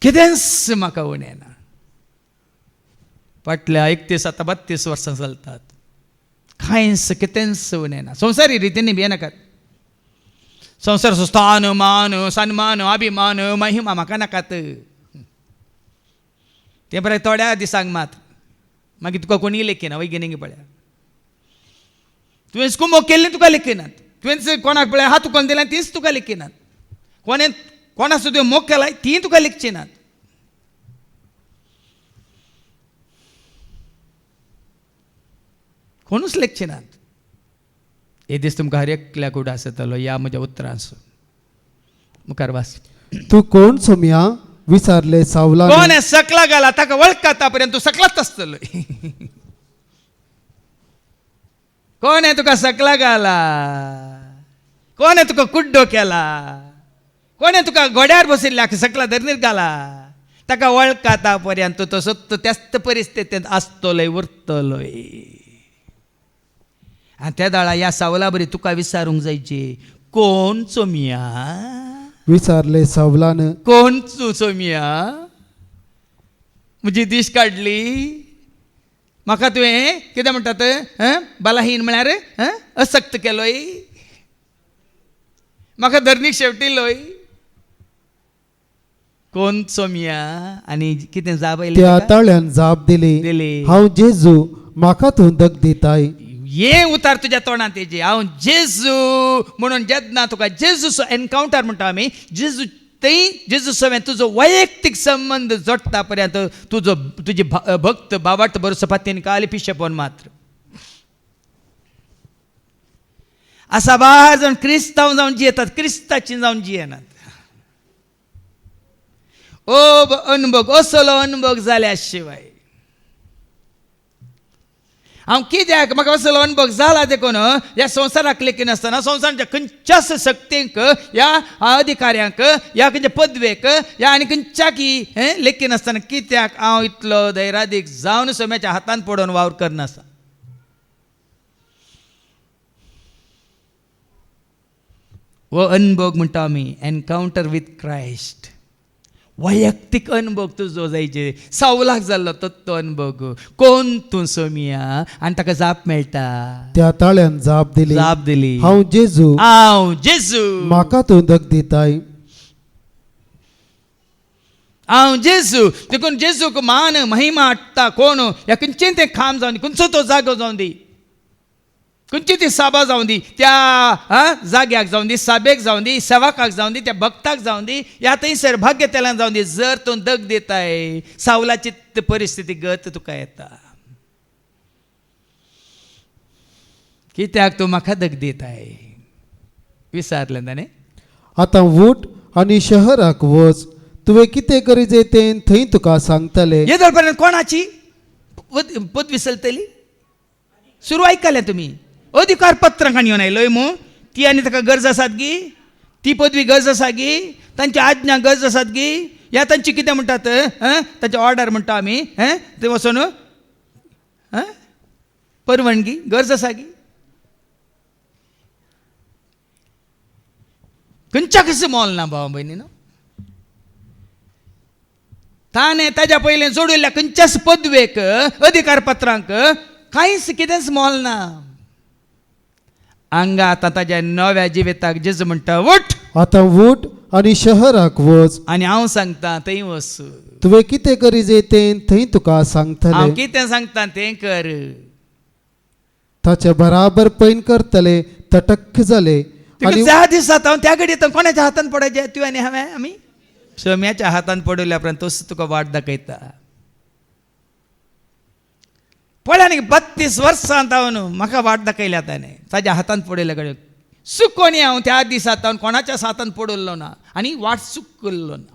कितेंच म्हाका उणें ना. फाटल्या 31 आता 32 वर्सां चलतात. कांयच कितेंच उरना. संवसारी रितींनी बी नाकात. संवसार स्थान मान सन्मान अभिमान महिमा म्हाका नाकात. ते बरें थोड्या दिसांक मात मागीर तुका कोणी लेखिना वैज्ञानीक पळया. तुवें कुंभोग केल्लें तुका लेखिनात. तुवें कोणाक पळय हात उखलून दिलें तीच तुका लेखिनात. कोणा सुद्दां मोग केलाय ती तुका लेखची नात. कोणूच लेखचे नात. हे दीस तुमकां हर एकल्याक उडास येतलो या म्हज्या उतरांसून. मुखार वाच. तू कोण सोम्या विचारले सावला. कोण आहे सकला घाला ताका वळख आतापर्यंत तू सकलाच आसतलो. कोण आहे तुका सकला घाला. कोण आहे तुका कुड्डो केला. कोण आहे तुका घोड्यार बशिल्ल्या सकला धरणीर घाला. ताका वळख आतापर्यंत तो सत्य त्याच परिस्थितीत आसतलोय उरतलोय. आणि त्या दाळा या सावला बरी तुका विचारूंक जायचे कोण सोमिया. विचारले सावलान. कोण सोमिया म्हजी दिश काडली. म्हाका तुवें कितें म्हणटात बलाहीन म्हळ्यार असक्त केलोय. म्हाका धरणीक शेवटिल्लोय. कोण सोमिया. आनी कितें जाप आयलें त्या ताका? ताळ्यान जाप दिली. दिली. हांव जेजू म्हाका तूं दग दिताय. हे उतार तुज्या तोंडात तेजे. हांव जेजू म्हणून जेन्ना तुका जेजूचो एनकावंटर म्हणटा आमी जेजू थंय जेजू सवें तुजो वैयक्तीक संबंध जोडटा पर्यंत तुजी भक्त बाबाट बरोसो पातयेन काली पिशेपोन मात्र असा बार जावन क्रिस्तांव जावन जियेतात क्रिस्ताची जावन जियेनात. अनुभव असलो अनुभव जाल्या शिवाय हांव कित्याक म्हाका असलो अनुभव जाला देखून ह्या संवसाराक लेखी नासतना संवसाराच्या खंयच्याच शक्तींक ह्या अधिकाऱ्यांक ह्या खंयच्या पदवेक ह्या आनी खंयच्याकी लेखी नासतना कित्याक हांव इतलो धैर्यादीक जावन सोम्याच्या हातान पडोवन वावर करनासा. हो अनुभव म्हणटा आमी एनकावंटर विथ क्रायस्ट. वैयक्तीक अनुभव तुजो जायचे. सावलाक जाल्लो तो अनुभव. कोण तूं सोमिया आनी ताका जाप मेळटा. त्या ताळ्यान जाप दिली. जाप दिली. हांव जेजू जेजू म्हाका तूं दग दिताय. हांव जेजू देखून जेजूक मान महिमा हाडटा कोण ह्या खंयचें तें खांब जावन दी खंयचो तो जागो जावन दी खंयची ती साबा जावन दी त्या जाग्याक जावन दी साबेक जावन दी सेवकाक जावन दी त्या भक्ताक जावन दी ह्या थंयसर भाग्यतेलांक जावन दी. जर तूं दग दिताय सावलाची परिस्थिती गत तुका येता. कित्याक तूं म्हाका दग दिताय विचारलें ताणें. आतां उठ आनी शहराक वच. तुवें कितें गरजे तें थंय तुका सांगतले. येदोळ पर्यंत कोणाची पदवी चलतली. सुरू आयकलें तुमी. अधिकार पत्रांक येवन आयलोय मू ती आनी ताका गरज आसात गी. ती पदवी गरज आसा गी. तांची आज्ञा गरज आसात गी. ह्या तांची कितें म्हणटात तांचे ऑर्डर म्हणटा आमी ते वचून परवानगी गरज आसा गी. खंयच्या कसं मोल ना भावा भयणीनो. ताणें ताज्या पयलें जोडिल्ल्या खंयच्याच पदवेक अधिकार पत्रांक कांयच कितेंच मोल ना. हांगा आतां ताज्या नव्या जिविताक जेजू म्हणटा उठ. आतां उठ आनी शहराक वच. आनी हांव सांगता थंय वच. तुवें कितें गरजे तें थंय तुका हांव सांगतले. कितें सांगता तें कर. ताचे बराबर पैन करतले तटक्क जाले. आनी ज्या दिसात हांव त्या घडयेत कोणाच्या हातान पडोवचे तूं आनी हांवें आमी सोम्याच्या हातान पडयल्या उपरांत तोच तुका वाट दाखयता. पळय न्ही 32 वर्सांत हांव म्हाका वाट दाखयल्या ताणें ताज्या हातान पडयल्या कडेन. चुकोनी हांव त्या दिसात हांव कोणाच्याच हातान पडल्लो ना आनी वाट चुकल्लो ना.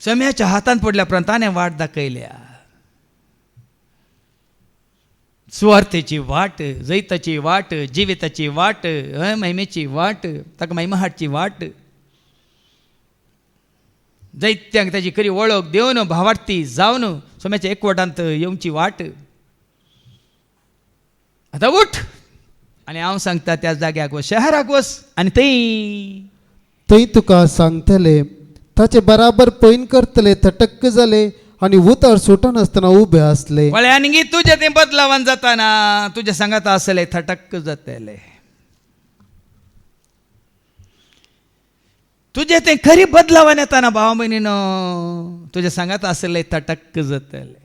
सोम्याच्या हातान पडल्या उपरांत ताणें वाट दाखयल्या. सुवार्थेची वाट जैताची वाट जिविताची वाट महिमेची वाट ताका महिमा हाडची वाट. दैत्यांक ताची खरी वळख देवन भावार्थी जावन सोम्याच्या एकवटांत येवची वाट. आतां उठ आनी हांव सांगता त्या जाग्याक वच शहराक वच आनी थंय तुका सांगतले ताचे बराबर पैन करतले थटक्क जाले आणि उतार सुटनासतना उभे असले. वळ्यानगी तुझे ते बदलावन जाताना तुझ्या सांगात असले थटक्क जातले. तुझे ते खरी बदलावन येताना भावा बहिणीनं तुझ्या सांगात असले थटक्क जातले.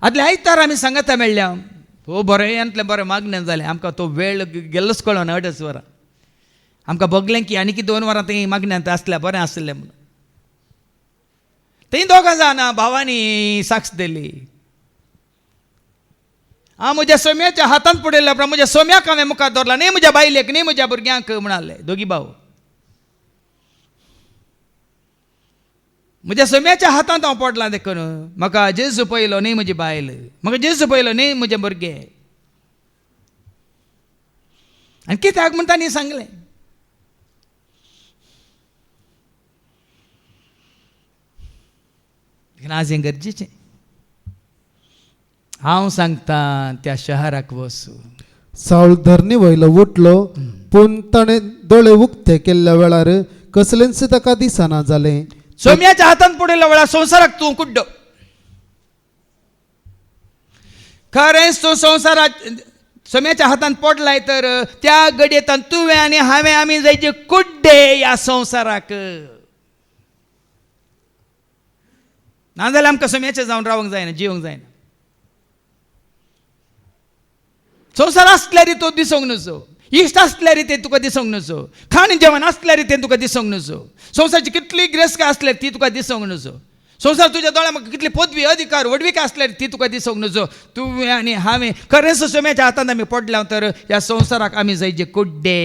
आदले आयतार आम्ही सांगता मेळ्ळ्या हो बरें यांतले बरें मागण्यान जालें. आमकां तो वेळ गेल्लोच कळना 2.5 वरां. आमकां बगलें की आनी 2 वरां थंय मागण्यांत आसल्या बरें आसलें म्हणून. थंय दोगां जाणां भावांनी साक्ष दिली. हांव म्हज्या सोम्याच्या हातांत पडयल्या प्रमाणे म्हज्या सोम्याक हांवें मुखार दवरला, न्ही म्हज्या बायलेक न्ही म्हज्या भुरग्यांक म्हणाले दोगी भाव. म्हज्या सोम्याच्या हातांत हांव पडलां देखून म्हाका जेजू पयलो न्ही म्हजी बायल, म्हाका जेजू पयलो न्ही म्हजे भुरगे. आनी कित्याक म्हण तांणी सांगलें. आज हें गरजेचें. हांव सांगता त्या शहराक वचूं. साऊल धरणी वयलो उठलो पूण ताणें दोळे उक्ते केल्ल्या वेळार कसलेंच ताका दिसना जालें. सोम्याच्या हातांत पडिल्ल्या वेळार संवसाराक तूं कुड्डो. खरेंच तूं संवसाराक सोम्याच्या हातांत पडलाय तर त्या घडयेंत तुवें आनी हांवें आमी जायचे कुड्डे ह्या संवसाराक. नाजाल्यार आमकां सोम्याचें जावन रावंक जायना, जिवंक जायना. संवसार आसल्यार तो दिसूंक नजो, इश्ट आसल्यार ते तुका दिसूंक नजो, खाण जेवण आसल्यार ते तुका दिसूंक नजो, संवसाराची कितली गिरेस्त आसल्यार ती तुका दिसूंक नजो, संवसार तुज्या दोळ्यां म्हाका कितली पदवी अधिकार वडविका आसल्यार ती तुका दिसूंक नजो. तुवें आनी हांवें खरेंच सोम्याच्या हातांत आमी पडल्या तर ह्या संवसाराक आमी जायचे कुड्डे.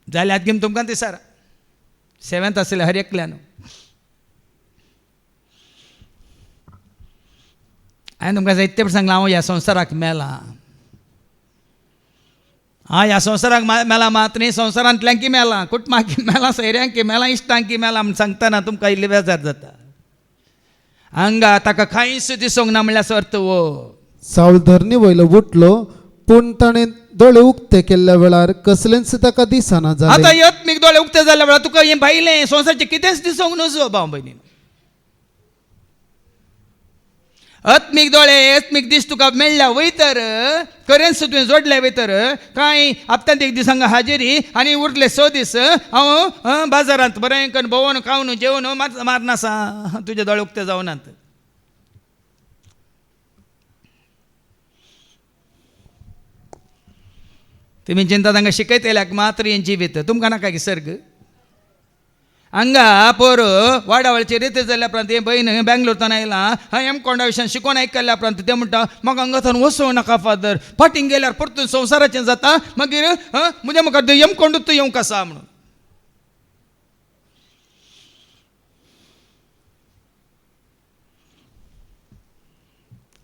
जाल्यार घेवन तुमकां दिसारा 7th आसलें हर एकल्यान. हांवें तुमकां जायते फावट सांगलां हांव ह्या संवसाराक मेला. हांव ह्या संवसाराक मेला मात न्ही, संवसारांतल्यांकी मेला, कुटुंबांकी मेला, सैऱ्यांकी मेला, इश्टांकी मेला म्हण सांगतना तुमकां इल्ली बेजार जाता. हांगा ताका कांयच दिसूंक ना म्हणल्यार अर्थ वो. साऊल धरणी वयलो उठलो पूण ताणें दोळे उक्ते केल्ल्या वेळार कसलेंच ताका दिसना आतां जालें. यत्मीक दोळे उक्ते जाल्या वेळार तुका हें भायलें संवसारचें कितेंच दिसूंक नजो भाव भयणी. आत्मीक दोळे आत्मीक दीस तुका मेळ्ळ्या वयतर खरेंच तुवें जोडले वयतर कांय हप्त्यांत एक दीस हांगा हाजेरी आनी उरले 6 दीस हांव बाजारांत बरें करून भोंवून खावन जेवून मारनासा तुजे दोळे उक्ते जावनात. तुमी चिंता तांकां शिकयतल्याक मात्र हें जिवीत तुमकां नाका की सर्ग. हांगा पोर वाडावळचे रिते जाल्ल्या उपरांत हे बहीण बेंगलोरतान आयलां एमकोंडा विशयान शिकोवन आयकल्ल्या उपरांत ते म्हणटा म्हाका हांगा थंय वचूं नाका फादर, फाटीं गेल्यार परतून संवसाराचें जाता, मागीर म्हज्या मुखार एमकोंडूच येवंक आसा म्हणून.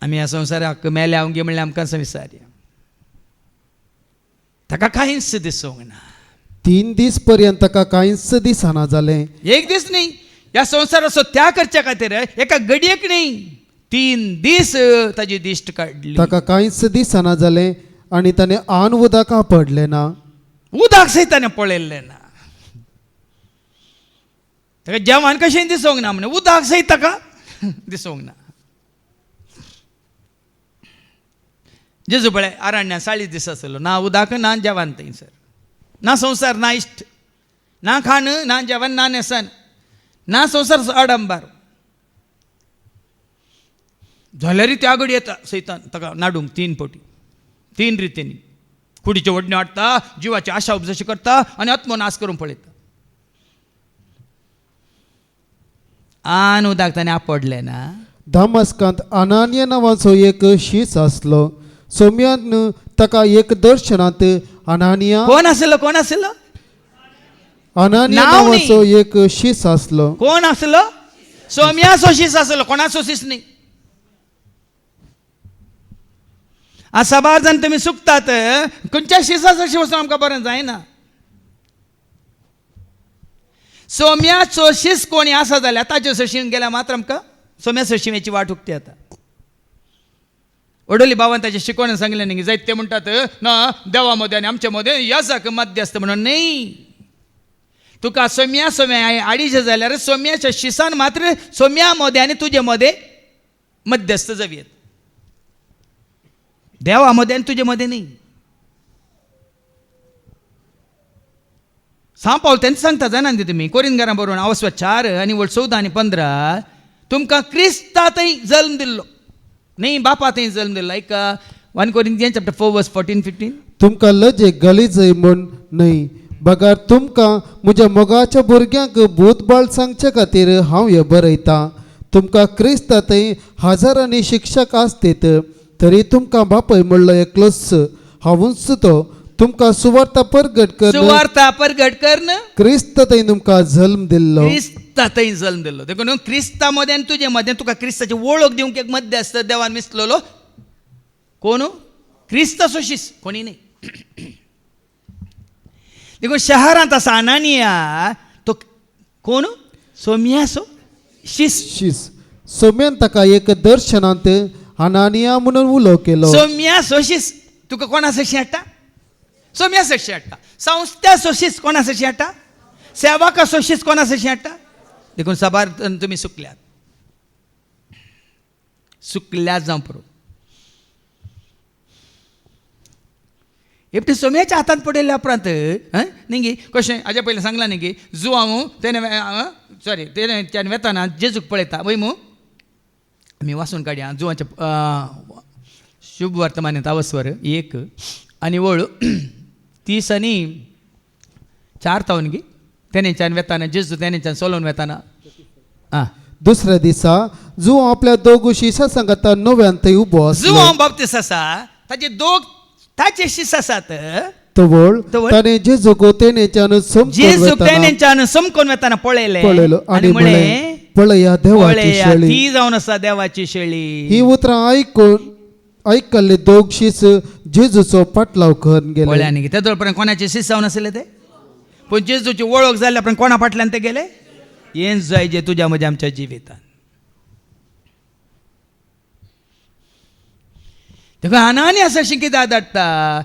आमी ह्या संवसाराक मेल्या अवंगी म्हणल्यार आमकां विचारया. ताका कांयच दिसूंक ना. 3 दीस पर्यंत ताका कांयच दिसना जालें. एक दीस न्ही, ह्या संवसाराचो त्याग करच्या खातीर एका घडयेक न्ही 3 दीस ताजी दिश्ट काडली. ताका कांयच दिसना जालें आनी ताणें आन उदकां पडलें ना. उदक सयत ताणें पळयल्लें ना. ताका जेवण कशें दिसूंक ना म्हणून उदक सयत ताका दिसूंक ना. जेजू पळय आरण्यांत 40 दीस आसलो, ना उदक ना जेवण थंयसर, ना संवसार ना इश्ट, ना खाण ना जेवण ना नेसन, ना संवसार आडंबर. जाल्यार त्या घडी येता सैतान ताका नाडूंक 3 फावटी 3 रितींनी कुडीचे ओडणी हाडटा, जिवाची आशा उपजशी करता आनी आत्मो नाश करून पळयता. आन उदक ताणें आपडलें ना. दामस्कांत अनानिया नांवाचो एक शीस आसलो. सोम्यान ताका एक दर्शनांत अनानिया कोण आसलो कोण आसलो अनानिया नांव न्ही. नांवाचो एक शीस आसलो. कोण आसलो? सोम्याचो शीस आसलो, कोणाचो शीस न्ही. आज सबार जाण तुमी चुकतात, खंयच्या शिसाचो शीस वचून आमकां बरें जायना. सोम्याचो शीस कोणी आसा जाल्यार ताचे सशीन गेल्यार मात्र आमकां सोम्या सशिमेची वाट उक्ती येता. वडोली बाबांनी त्याच्या शिकवण्यात सांगितलं नाही की जायत ते म्हणतात ना देवामध्ये आणि आमच्यामध्ये याचा मध्य म्हणून नाही. तुका सौम्या अडीच जाल्यार सौम्याच्या शिसान मात्र सौम्यामध्ये आणि तुझ्यामध्ये मध्यस्थ जावीत, देवामध्ये आणि तुझ्यामध्ये नाही. पाऊल त्यांनी सांगता जाणा तुम्ही कोरिंदकारां बरोबर अवस्व 4 आणि 14 आणि 15 तुमका क्रिस्तातही जन्म दिल्लो नाही बापातही जन्म दिला. ऐका 1 Corinthians chapter 4 verse 14-15. तुमका लजे गलीजय म्हण नाही बगार तुमका म्हज्या मोगाच्या भुरग्यांक भूतबाळ सांगचे खातीर हांव हे बरयता. तुमका क्रिस्तातय हजारांनी शिक्षक आसतेत तरी तुमका बापय म्हणलो एकलोच हांवूच तो. तुमका सुवार्ता प्रगट करण क्रिस्तातय तुमका जन्म दिल्लो. क्रिस्तातही जन्म दिल्लो देखून क्रिस्तामध्ये आणि तुझ्यामध्ये तुका क्रिस्ताची ओळख देऊंक एक मध्य असतं देवान मिसलेलो कोण क्रिस्त सोशीस कोणी नाही. देखून शहरात असा अनानिया तो कोण सोम्यासो शिस सोम्यान ताका एक दर्शनांत अनानिया म्हणून उलो केलो. सोम्या सोशीस तुका कोणासाठी हाडटा सोम्यासाठी हाडटा. संस्था सोशीस कोणासाठी हाडटा सेवका सोशीस कोणासाठी हाडटा. देखून सभार तुम्ही सुकल्यात जावं पडो. एपटी सोम्याच्या हातात पडलेल्या उपरांत न्ही कशें हाज्या पयलीं सांगलां न्ही की जुवांव तेणे तेणे त्यान वेताना जेजूक पळयता वय मू आमी वाचून काडया जुवांच्या शुभ वर्तमानांत अवस्वर 1 आनी वळ 30 आनी 4 तावन गे तेणेच्यान वेताना जेजू तेणेच्यान सोलोवन वेताना दुसऱ्या दिसा जुवांव आपल्या दोग शिसा सांगता नव्यान थंय उबो आसलो. जुवांव बाप्तिस्त आसा ताचे दोग ताचे शिस आसात तवळ ताणे जेजूक तेणेच्यान समकोन वेताना पळयलो आनी म्हळें पळया देवाची शेळी. ती जावन आसा देवाची शेळी. ही उतरां आयकल्ले दोग शीस जेजूचो पाटलाव करून गेले. पळयानी ते पर्यंत कोणाचे शिस जावन आसले ते पण जेजूची वळख जाल्ल्या पर्यंत कोणा फाटल्यान ते गेले. हें जाय जे तुज्या म्हज्या आमच्या जिवितान. देखून अनानियास अशें कित्याक धाडटा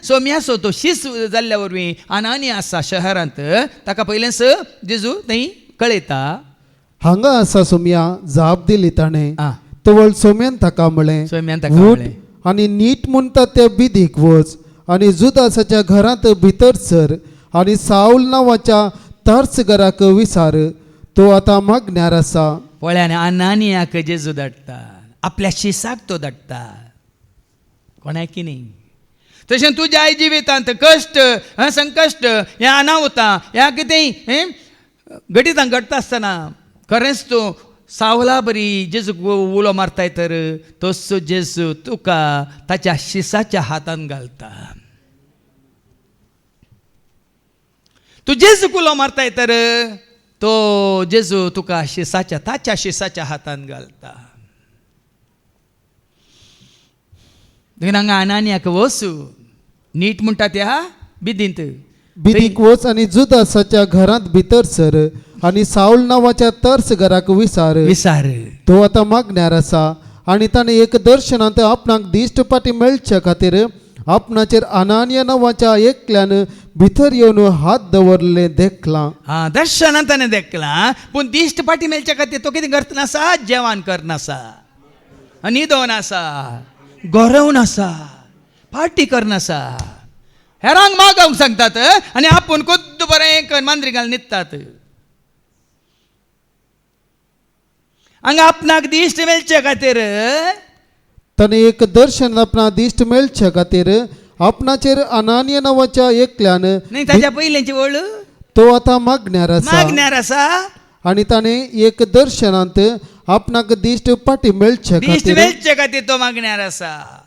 सोम्यासो तो शीस जाल्ल्या वरवीं अनानियास आसा शहरांत ताका पयलेंच जेजू थंय कळयता. हांगा आसा सोम्या जाप दिली ताणें. तवळ सोम्यान ताका म्हळें उठ आनी नीट म्हणटा त्या बिदीक वच आनी जुदासाच्या घरांत भितर सर आनी साऊल नांवाच्या तार्सगराक विचार तो आतां मागण्यार आसा. पळयानी अनानियाक जेजू धाडटा आपल्या शिसाक तो धाडटा कोणाक की नाही. तशें तुज्या आई जिवितांत कश्ट संकश्ट हें अनाहुतां ह्या कितेंय घडितां घडटा आसतना खरेंच तूं सावला बरी जेजू उलो मारताय तर तोच जेजू तुका ताच्या शिसाच्या हातान घालता. तूं जेजूक उलो मारताय तर तो जेजू तुका ताच्या शिसाच्या हातान घालता. देखून हांगा अनानियाक वचू नीट म्हणटा त्या बिदीक वच आनी जुदासाच्या घरांत भितर सर आनी साऊल नांवाच्या तर्सगराक विचार तो आतां मागण्यार आसा. आनी ताणें एक दर्शनांत आपणाक दिश्ट पाटी मेळच्या खातीर आपणाचेर अनानिया नांवाच्या एकल्यान भितर येवन हात दवरले देखलां. दर्शनांत ताणें देखलां पूण दिश्ट पाटी मेळच्या खातीर तो कितें करतना आसा जेवण करनासा न्हिदोन आसा गरवून आसा पार्टी करनासा हेरांक मागवंक सांगतात आनी आपूण खुद्द बरें मांद्री घालून न्हिदतात. हांगा आपणाक दिश्ट मेळचे खातीर ताणें एक दर्शन आपणाक दिश्ट मेळच्या खातीर आपणाचेर अनानिया नांवाच्या एकल्यान न्ही ताच्या पयलींची वळ तो आतां मागण्यार आसा आनी ताणें एक दर्शनांत आपणाक दिश्ट पाटी मेळच्या खातीर तो मागण्यार आसा.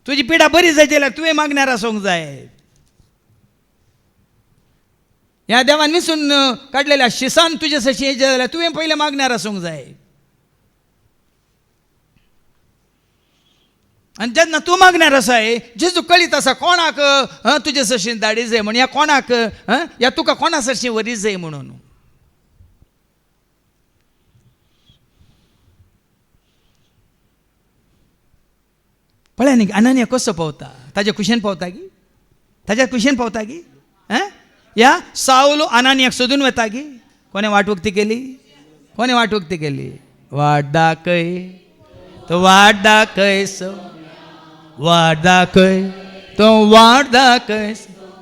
तुजी पिडा बरी जायची जाल्यार तुवें मागण्यार आसूंक जाय. ह्या देवान विसून काडलेल्या शिसान तुजे सशी येचे जाल्यार तुवें पयलें मागण्यार आसूंक जाय. आनी जेन्ना तूं मागण्यार आसाय जेजू कळीत आसा कोणाक तुजे सशी धाडी जाय म्हणून ह्या कोणाक ह्या तुका कोणा सशी वरी जाय म्हणून. पळय न्ही अनानिया कसो पावता ताज्या कुशेन पावता गी ताज्या कुशेन पावता गी या सावलो अनानियाक सोदून वता गी कोणे वाट वक्ती केली कोणे वाट वक्ती केली वाट दाखय तो वाट दाखय सो वाट दाखय तो वाट दाखय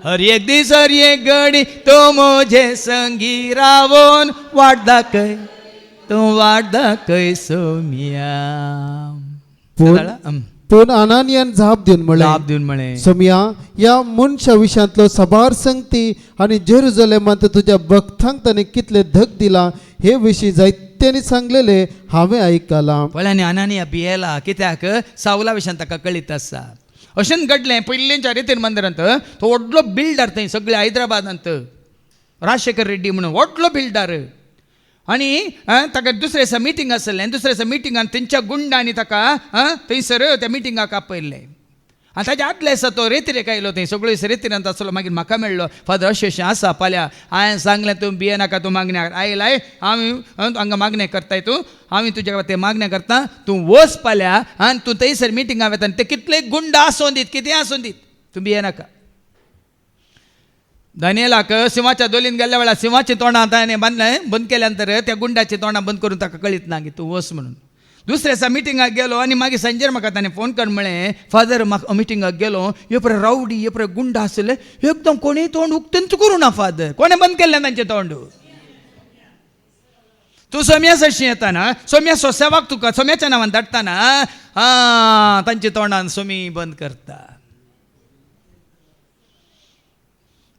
हर एक दीस हर एक घडी तो मोजे संगी रावोन वाट दाखय तो वाट दाखय सोमिया पूण अनानियान जाप दिवन म्हळें सोमिया या मनशा विशयांतलो साबार संगती आनी जेरुसलेमांत तुज्या भक्तांक ताणें कितले धक दिला हे विशीं जायत्यांनी सांगलेले हांवें आयकलां. पळय अनानिया भियेला कित्याक सावला विशयान ताका कळीत आसा. अशें घडलें पयलींच्या रितीन मंदिरांत तो व्हडलो बिल्डर थंय सगळे हैदराबादांत राजशेखर रेड्डी म्हणून व्हडलो बिल्डर आनी ताका दुसरे दिसा मिटींग आसलें दुसऱ्या दिसा मिटिंगान तेंच्या गुंडांनी ताका थंयसर त्या मिटिंगाक आपयल्लें आनी ताच्या आदल्या दिसा तो रेतीरेक आयलो थंय सगळ्यो दिसा रेतीरांत आसलो मागीर म्हाका मेळ्ळो फादर अशें अशें आसा फाल्यां हांवें सांगलें तूं भिये नाका तूं मागण्या आयलाय हांव हांगा मागणें करताय तूं हांवें तुज्या ते मागण्या करता तूं वच फाल्यां आनी तूं थंयसर मिटिंगाक वता ते कितले गुंड आसूं दीत कितें आसूं दीत तूं भिये नाका. दानियेलाक सिंहाच्या दोलीन गेल्ल्या वेळार सिंहाची तोंडां ताणें बंद केल्या नंतर त्या गुंडाची तोंडां बंद करून ताका कळीत ना की तूं वच म्हणून. दुसऱ्या दिसा मिटिंगाक गेलो आनी मागीर संजेर म्हाका ताणें फोन कर म्हळें फादर म्हाका मिटिंगाक गेलो हे पळय रावडी हे पळय गुंड आसले एकदम कोणेय तोंड उक्तेंच करूं ना फादर कोणें बंद केल्लें तांचें तोंड. तूं सोम्या सशी येताना सोम्या सोसेवाक तुका सोम्याच्या नांवान धाडटाना तांच्या तोंडान सोमी बंद करता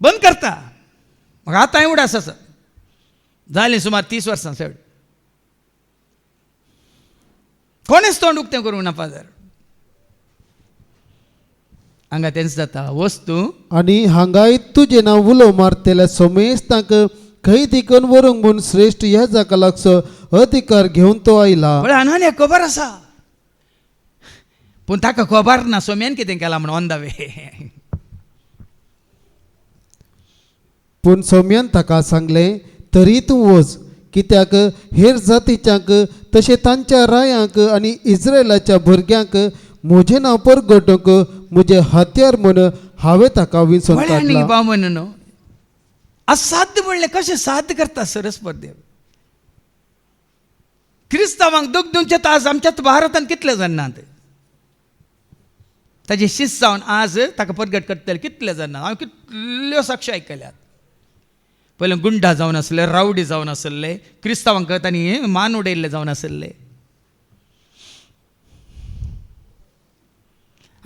म्हाका आतां उडास आसा जालीं सुमार 30 वर्सां चड कोणेच तोंड उक्तें करूंक ना फादर. हांगा तेंच जाता वस्तू आनी हांगाय तुजें नांव उलो मारतेल्या सोमेश तांकां खंय करून व्हरूंक म्हूण श्रेश्ठ ह्या जाका लागसो अधिकार घेवन तो आयला. पण अनानिया खबर आसा पूण ताका खबर ना सोम्यान कितें केलां म्हणून ऑन द वे. पूण सोम्यान ताका सांगलें तरी तूं वच कित्याक हेर जातीच्यांक तशें तांच्या रायांक आनी इस्रायलाच्या भुरग्यांक म्हजें नांव परगटूंक म्हजें हत्यार म्हूण हांवें ताका विंचून काडलां. म्हणून असाध्य म्हणलें कशें साध्य करता सरस्वत देव. क्रिस्तांवांक दूख दिवचे तास आमच्याच भारतांत कितले जाणात ताचे शिस्त जावन आज ताका परगट करतले कितले जाणात. हांवें कितल्यो साक्षी आयकल्यात. पयलें गुंडा जावन आसले रावडी जावन आसले क्रिस्तांवांक तांणी मान उडयल्ले जावन आसले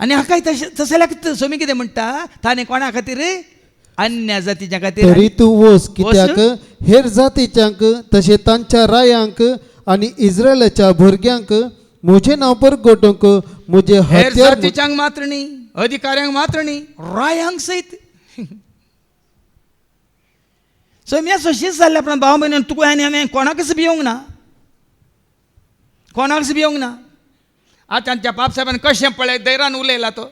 आनी हाका तशें जाल्यार सोमी कितें म्हणटा ताणें कोणा खातीर अन्य जातीच्या खातीर तरी तूं वच कित्याक हेर जातीच्यांक तशें तांच्या रायांक आनी इस्रायलाच्या भुरग्यांक म्हजें नांव परगटूंक म्हजें हेर हत्यार जातीच्यांक मात्र न्ही अधिकाऱ्यांक मात्र न्ही रायांक सयत. सोम्या सोशीच जाल्ल्या उपरांत भाव भयण तुका आनी हांवें कोणाकच भियोंक ना कोणाकच भियोंक ना. आतां त्या बाब साहेबान कशें पळय दैरान उलयला तो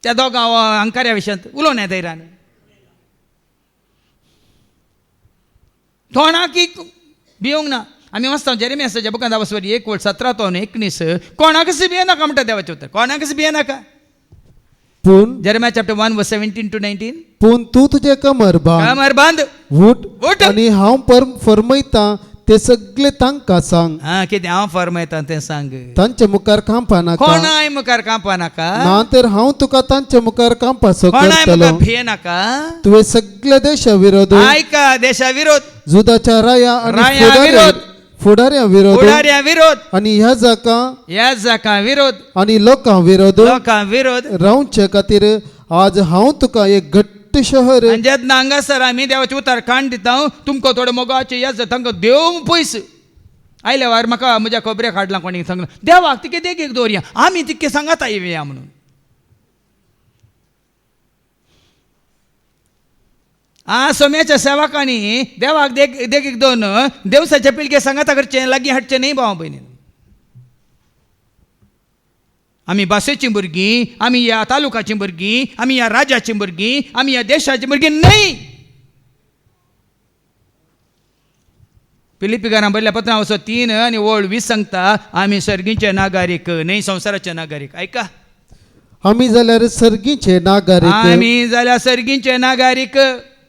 त्या दोगां अंकार्या विशयांत उलोवं येता दैरान कोणाक भियोंक ना. आमी वाचता जेरेमियाच्या बुकांत वाचवरी 1:17-19 कोणाकच भिये नाका म्हणटा देवाचें उतर कोणाकच भिये नाका. पूण जेरेमिया चॅप्टर 1:17-19 पूण तूं तुजें कमर बांद उठ आनी हांव फरमयतां ते सगळे तांकां सांग. कितें हांव फरमयतां तें सांग. तांच्या मुखार कांपा नाका कोणाय मुखार कांपा नाका ना तर हांव तुका तांच्या मुखार कांपाचो कोणाय करतलो. मुखार भिये नाका. तुवें सगळ्या देशा विरोध ऐका देशा विरोध जुदाच्या राया आनी फुडाऱ्या विरोध आनी ह्या जाका विरोध आनी लोकां विरोध रावचे खातीर आज हांव तुका एक घट्ट शहर जेन्ना हांगासर आमी देवाचे उतार काण दिता तुमकां थोडे मोगाचे येस तांकां देव पयस आयल्या वार म्हाका म्हज्या खबऱ्या काडला कोणी सांगलें देवाक तिके देगेक दवरया आमी तिके सांगात येवया म्हणून. सोम्याच्या सेवकांनी देवाक देगीक दोन देवसाच्या पिळगे सांगाता करचें लागीं हाडचें न्ही भाव भयणी. आमी भाशेचीं भुरगीं आमी ह्या तालुकाचीं भुरगीं आमी ह्या राज्याचीं भुरगीं आमी ह्या देशाचीं भुरगीं न्हय. फिलिपिकारां बरयल्या पत्रां वचो 3 आनी ओळ 20 सांगता आमी सर्गीचे नागरीक न्हय संवसाराचे नागरीक. ऐका, आमी जाल्यार सर्गीचे नागरीक आमी जाल्यार सर्गीचे नागरीक.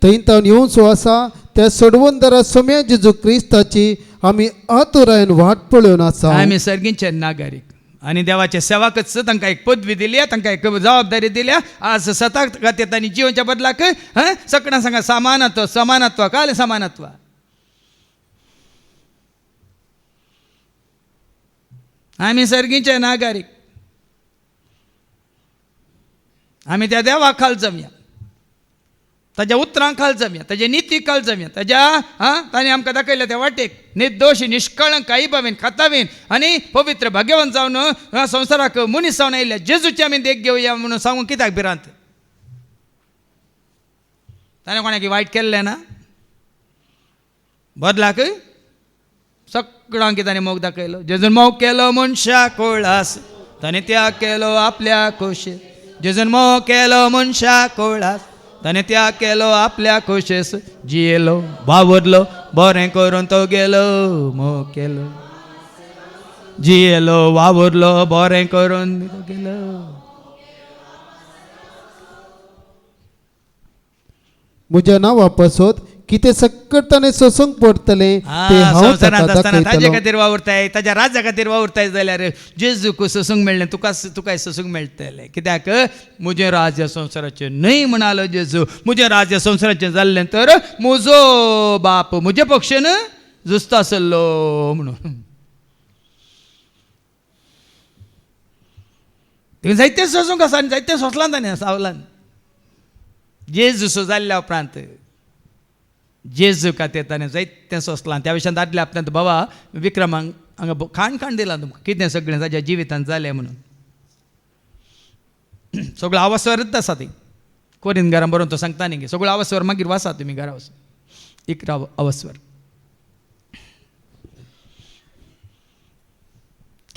थंयतावन येवचो आसा त्या सोडवंदरा सोम्या जेजू क्रिस्ताची आमी आतुरायेन वाट पळोवन आसा. आमी सर्गीचे नागरीक आनी देवाचे सेवाकच तांकां एक पदवी दिल्या, तांकां एक जबाबदारी दिल्या. आज सताक खातीर तांणी जिवच्या बदलाक सगळ्यां सांगा समानत्व काल समानत्व. आमी सर्गीचे नागरीक. आमी त्या देवाक खाल जमया, ताज्या उतरांक खाल जमया, ताज्या नितीक खाल जमया, ताज्या ताणें आमकां दाखयल्या त्या वाटेक निर्दोश निश्कळंक कायबावेन खातावेन आनी पवित्र भाग्यवान जावन संवसाराक मनीस जावन आयिल्ल्या जेजूची आमी देख घेवया म्हणून सांगून कित्याक भिरांत. ताणें कोणाक वायट केल्लें ना, बदलाक सगळ्यांक ताणें मोग दाखयलो. जेजून मोग केलो मनशाक कोळास, ताणें त्याग केलो आपल्या खोशेस. जेजून मोग केलो मनशाक कोळास, ताणें त्याग केलो आपल्या खोशेस. जियेलो वावरलो बरें करून तो गेलो, मोग केलो. जियेलो वावरलो बरें करून गेलो. म्हज्या नांवा पासत कितें सक्कट ताणें सोसूंक पडटलें ते हांव संवसारांत ताका आसतना ताजे दाखयतलों. खातीर वावुरताय, ताज्या राज्या खातीर वावुरताय जाल्यार जेजूक सोसूंक मेळ्ळें, तुकाय सोसूंक मेळटलें. कित्याक म्हजें राज ह्या संवसाराचें न्हय म्हणालो जेजू. म्हजें राज ह्या संवसाराचें जाल्लें तर म्हजो बाप म्हजे पक्षान जुस्त आसलो म्हणून. थंय जायतें सोसूंक आसा आनी जायतें सोंसलां ताणें सावलान. जेजू सो जाल्ल्या उपरांत जेजू खातीर ताणें जायतें सोंसलां. त्या विशयान दादल्या आपणांत बाबा विक्रमांक हांगा खाण दिलां तुमकां कितें सगळें ताज्या जिवितांत जालें म्हणून. सगळो आवास्वरच आसा ती कोरीन घरां बरोवन तो सांगता न्ही. सगळो आवास्वर मागीर वाचा तुमी घरा वचून. इकरा आवास्वर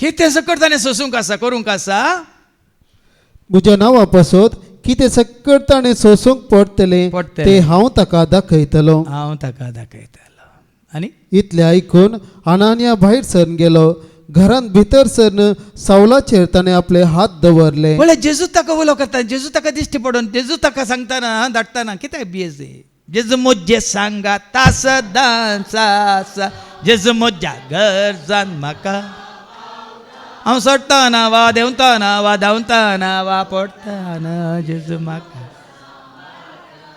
कितें सकट ताणें सोसूंक आसा करूंक आसा. म्हज्या नांवा पासत कितें सक्कट ताणें सोसूंक पडटलें ते हांव ताका दाखयतलो. हांव ताका दाखयतलो. आनी इतलें आयकून अनानिया भायर सरून गेलो. घरांत भितर सरून सावलाचेर ताणें आपले हात दवरले. म्हळ्यार जेजू ताका उलो करता, जेजू ताका दिश्टी पडून जेजू ताका सांगताना धाडटाना कित्याक भियेजे. जेजू म्हजे सांगाता सदांच आसा, जेजू म्हज्या गरजान म्हाका. हांव सोडटाना वा देंवताना वा धांवताना वा पडटाना जेजू म्हाका.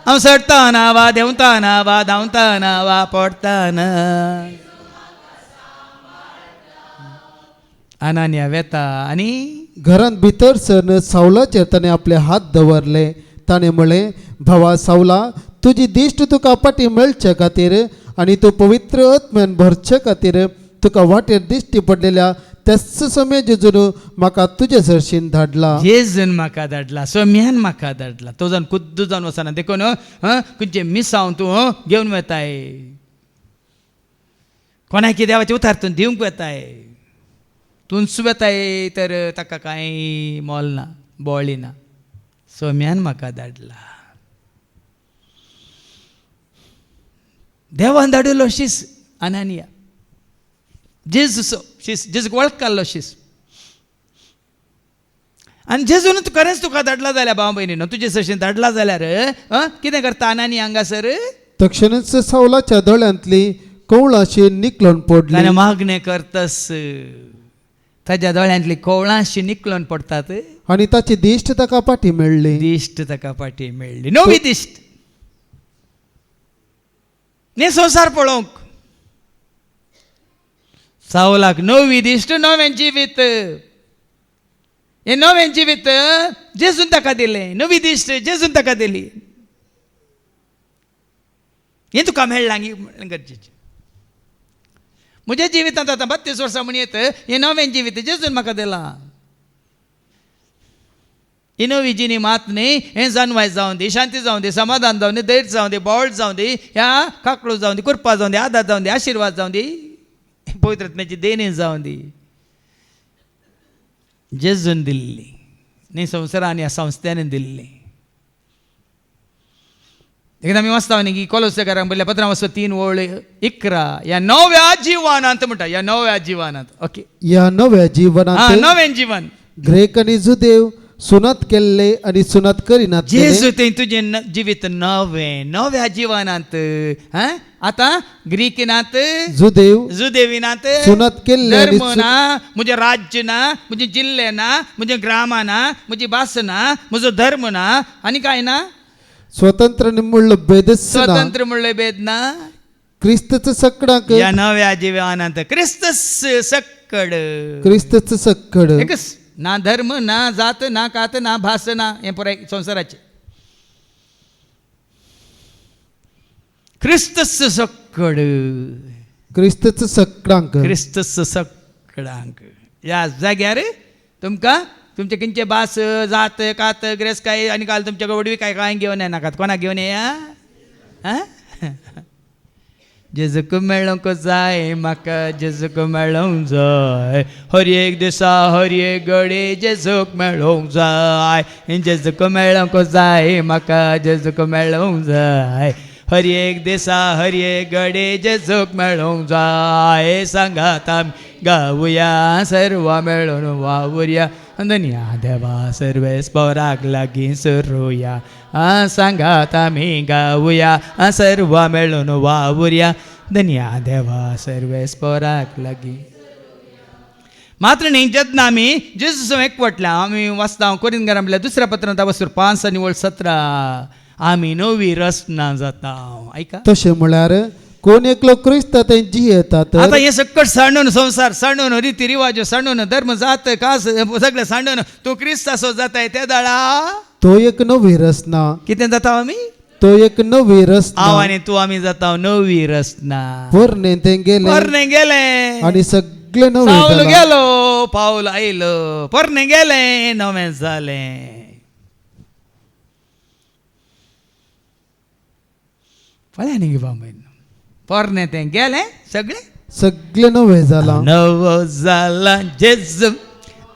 हांव सोडटाना वा देंवताना वा धांवताना वा पडटाना. अनानिया वेता आनी घरांत भितर सरून सावलाचेर ताणें आपले हात दवरले. ताणें म्हळें, भावा सावला, तुजी दिश्ट तुका पाटी मेळचे खातीर आनी तूं पवित्र आत्म्यान भरचे खातीर तुका वाटेर दिश्टी पडलेल्या त्याच समय जेजून म्हाका तुजे सरशीन धाडला. जेजून म्हाका धाडला, सोम्यान म्हाका धाडला. तो जावन खुद्द जावन वचना देखून खंयचे मिसांव तूं घेवन वताय, कोणाक देवाचे उतार तूं दिवंक वताय, तूंच वताय तर ताका कांय मोल ना, बोळी ना. सोम्यान म्हाका धाडला. देवान धाडिल्लो शीस अनानिया. जेजू शीस जेजूक वळखलो शीस. आनी जेजून खरेंच तुका धाडला जाल्यार भाव भयणीनो, तुजे सरशीन धाडला जाल्यार कितें करता अनानिया हांगासर. तक्षणच सावलाच्या दोळ्यांतली कवळाशी निकलून पडली. ताणें मागणें करतस ताज्या दोळ्यांतली कवळांशी निकलून पडटात आनी ताची दिश्ट ताका पाटी मेळ्ळी. दिश्ट ताका पाटी मेळ्ळी. नवी दिश्ट न्ही संवसार पळोवंक. सावलाक नवी दिश्ट, नवें जिवीत. हे नवें जिवीत जेजून ताका दिलें. नवी दिश्ट जेजून ताका दिली. हें तुका मेळ्ळां गरजेचें. म्हज्या जिवितांत आतां 32 वर्सां म्हणयत हें नवें जिवीत जेजून म्हाका दिलां. ही नवी जिणी मात न्ही, हें जानवाय जावं दी, शांती जावं दी, समाधान जावं दी, धैर्य जावं दी, बोळ जावं दी, ह्या काकळू जावं दी, कृपा जावं दी, आदार जावं दी, आशिर्वाद जावं दी, पवित्र आत्म्याची देणी जावं दी, जेजून दिल्ली न्ही, संवसारान ह्या संस्थेन दिल्ली. एकदा मी वाचता न्ही की कोलोसेकारांक बरयल्या पत्रां वचो 3:11 या नव्या जिवानांत म्हणटा या नव्या जिवानांत ओके या नव्या हा जीवनात नवें जीवन ग्रेक आणि जुदेव सुनात केल्ले आणि सुनात करिनात जेजू ते तुजें जिवीत नव्या जिवनांत हा आता ग्रीकिनांत जुदेव जुदेविनांत सुनात केल्ले आणि धर्म ना म्हजें राज्य ना म्हजें जिल्ले ना म्हजें ग्रामा ना म्हजी भास ना म्हजो धर्म ना आनी काय ना स्वतंत्र निमुळ बेदस स्वतंत्र म्हणले भेद ना क्रिस्तच सकडाक या नव्या जिवनांत क्रिस्तस सक्कड क्रिस्तच सकड एकच ना धर्म ना जात ना कात ना भास ना हे पुराय संवसाराचे क्रिस्तस सक्कड क्रिस्तच सकडांक क्रिस्तस सक्कडांक या जाग्यार तुमकां तुमचे खंयचे भास जात कात ग्रेस काय आनी काल तुमच्या वडवी काय काय घेवन येनाकात कोणाक घेवन येया जेजूक मेळोंक जाय म्हाका जेजूक मेळोंक जाय हर एक दिसा हर एक घडी जेजूक मेळोंक जाय जेजूक मेळोंक जाय म्हाका जेजूक मेळोंक जाय हर एक दिसा हर एक घडी जेजूक मेळोंक जाय सांगात आमी गावया सर्व मेळून वावुरया धन्या देवा सर्वेस्पराक लागीं सरुया सांगात आमी गावया सर्व मेळून वावुरया धन्या देवा सर्वेस्पराक लागीं मात्र न्ही जेन्ना आमी जेजू एकवटल्या आमी वाचता कोरिंथीकारांतल्या दुसऱ्या पत्रांत वचून 5 आनी 17 आमी नवी रचना जाता ऐका तशें म्हळ्यार कोण एकलो क्रिस्त ते जियेतात आता हे सकट सांडून संसार सांडून रीती रिवाज सांडून धर्म जात कास सगळें सांडून तूं क्रिस्तासो जाताय त्या दाळा तो एक नवी रचना कितें जाता आमी तो एक नवी रचना हांव आनी तूं आमी जाता नवी रचना वर्णे ते गेले परने गेले आणि सगळे नवे साऊल जाला. गेलो पाऊल आयलो परने गेले नवें जालें पळय न्ही बाबा परने ते गेले सगळे सगळे नवे जाला नवो जाला जेजू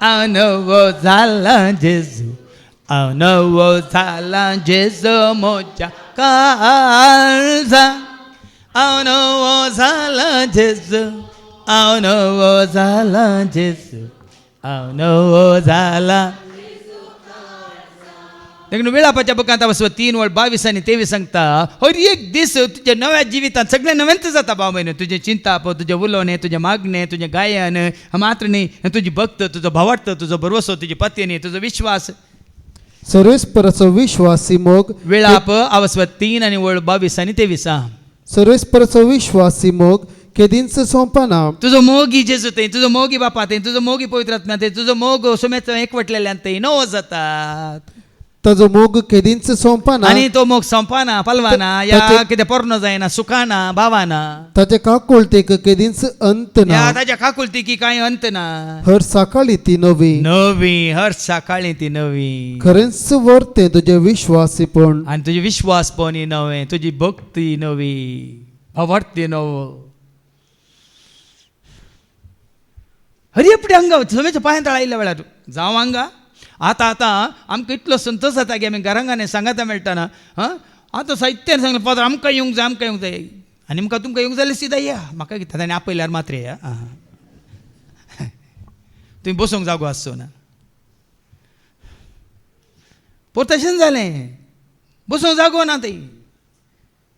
हांव नवो जाला जेजू हांव नवो जाला जेजू म्हज्या काळजा हांव नवो जाला जेजू हांव नवो जाला जेजू हांव नवो जाला देखून वेळापाच्या बुकांत वचो 3:22 आनी 23 सांगता हर एक दीस तुज्या नव्या जिवितांत सगळें नवेंच जाता भाव म्हयनो तुजें चिंताप तुजें उलोवणें तुजें मागणें तुजें गायन मात्र न्ही तुजी भक्त तुजो भावार्थ तुजो बरवसो तुजी पत्नी तुजो विश्वास सर्वेस्पराचो विश्वासी मोग वेळाप आवस्व 3 आनी 22 आनी 23 सर्वेस्पराचो विश्वासी मोग केदींच सोंपना तुजो मोगी जेजू ते तुजो मोगी बापा ते तुजो मोगी पवित्र आत्म्या ते तुजो मोग सुमेचो एकवटलेल्यान ते नवो जातात ताजो मोग केदींच सोंपना आनी तो मोग संपाना पलवाना या कितें पोरनो जायना सुखाना भावाना ताचे काकुळतेक केदींच अंत ना या ताच्या काकुलतीकी कांय अंत ना हर सकाळी ती नवी नवी हर सकाळी ती नवी खरेंच वर्ते तुजे विश्वासीपण आनी तुजी विश्वासपणी नवें तुजी भक्ती नवी अवर्ती नवो हरी आपणे हांगा समेच्या पांयां तळायल्या वेळार जावं हांगा आतां आमकां इतलो संतोश जाता की आमी घरांगाने सांगाता मेळटाना आतां साहित्यान सांगलें फादर आमकां येवंक जाय आनी तुमकां येवंक जाल्यार सिधा या म्हाका कितें ताणें आपयल्यार मात्र या तुमी बसूंक जागो आसचो ना पोर तशें जालें बसूंक जागो ना थंय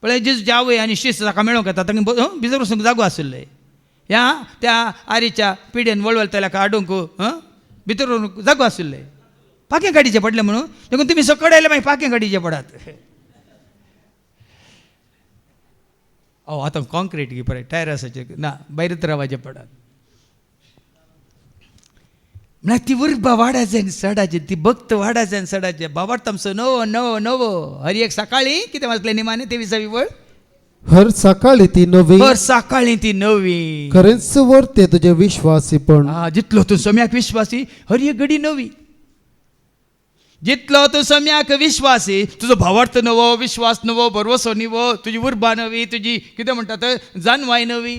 पळय जेजूची आवय आनी शिस्त ताका मेळोंक येता ताका भितर बसूंक जागो आसले ह्या त्या आरीच्या पिडेन वळवळतल्याक हाडूंक भितर जागो आसले पांखें काडीचे पडले म्हणून देखून तुमी सकड आयले मागीर पांखें काडीचे पडात आतां कॉन्क्रीट घे पळय टायरासाचे ना भायरच रावचे पडात म्हळ्यार ती उर्बा वाडा जायन सडाचे ती भक्त वाडा जायन सडाचे बाबाट तामचो नवो नवो नवो हर एक सकाळी कितें वाचलें निमाणे 23वी वळ हर सकाळी ती नवी हर सकाळी ती नवी खरेंच वर्ते तुजे विश्वासीपण जितलो तूं सम्याक विश्वासी हर एक घडी नवी जितलो तूं सम्याक विश्वासी तुजो भावार्थ नवो विश्वास नवो भरवसो नवो तुजी उर्बा नवी तुजी कितें म्हणटात जानवाय नवी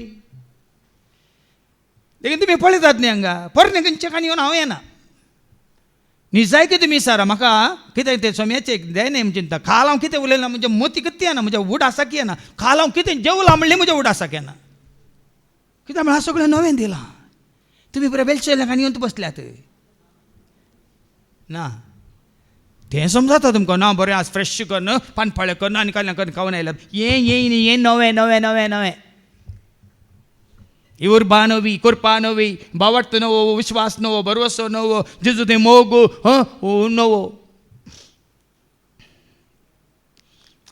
देखीन तुमी पळयतात न्ही हांगा परने खंयचे काणी येवन हांव येना न्ही जाय कितें तुमी सारा म्हाका कितें तें सोम्याचें जायना म्हणजे खाल हांव कितें उलयना म्हणजे मोती कितें येना म्हणजे उड आसा की येना खाल हांव कितें जेवला म्हणलें म्हणजे उड आसा की येना कित्याक म्हळ्यार सगळें नवें दिलां तुमी बरें बेलचेल्ल्याक आनी येवन बसल्यात ना तें समजता तुमकां ना बरें आज फ्रेश करन पानफळें करन आनी काल्यां करन खावन आयल्यात हें नवें नवें नवें नवें इवुर्बा नवी कृपा नवी बावट नवो विश्वास नवो भरवसो नवो जेजू ते मोगो नवो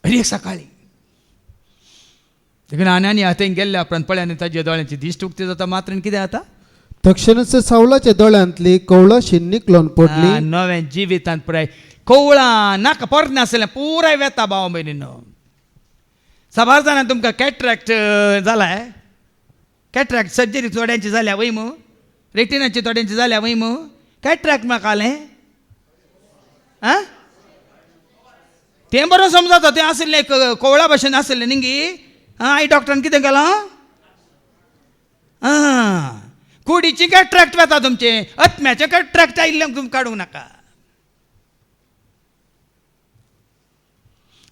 अरे एक सकाळी देखून आनी हातें गेल्ल्या उपरांत पळय आनी ताज्या दोळ्यांची दिश्ट उक्ती जाता मात्र कितें जाता तक्षणच सावलाच्या दोळ्यांतली कवळाशी निकलोन पडली नव्या जिवितांत पुराय कवळां नाका पोरना आसलें पुराय वेता भाव भयणीनो साबार जाणां तुमकां कॅट्रॅक्ट जालाय कॅट्रॅक्ट सर्जरी थोड्यांची जाल्या वय मू रेटिनाची थोड्यांची जाल्या वय मू कॅट्रॅक्ट म्हाका आलें आं तें बरो समजता तें आसलें कवळा भशेन आसलें न्ही गी आई डॉक्टरान कितें केलां कुडीची कॅट्रॅक्ट वेता तुमचे अत्म्याचे कॅट्रॅक्ट आयिल्ल्याक तुमकां काडूंक नाका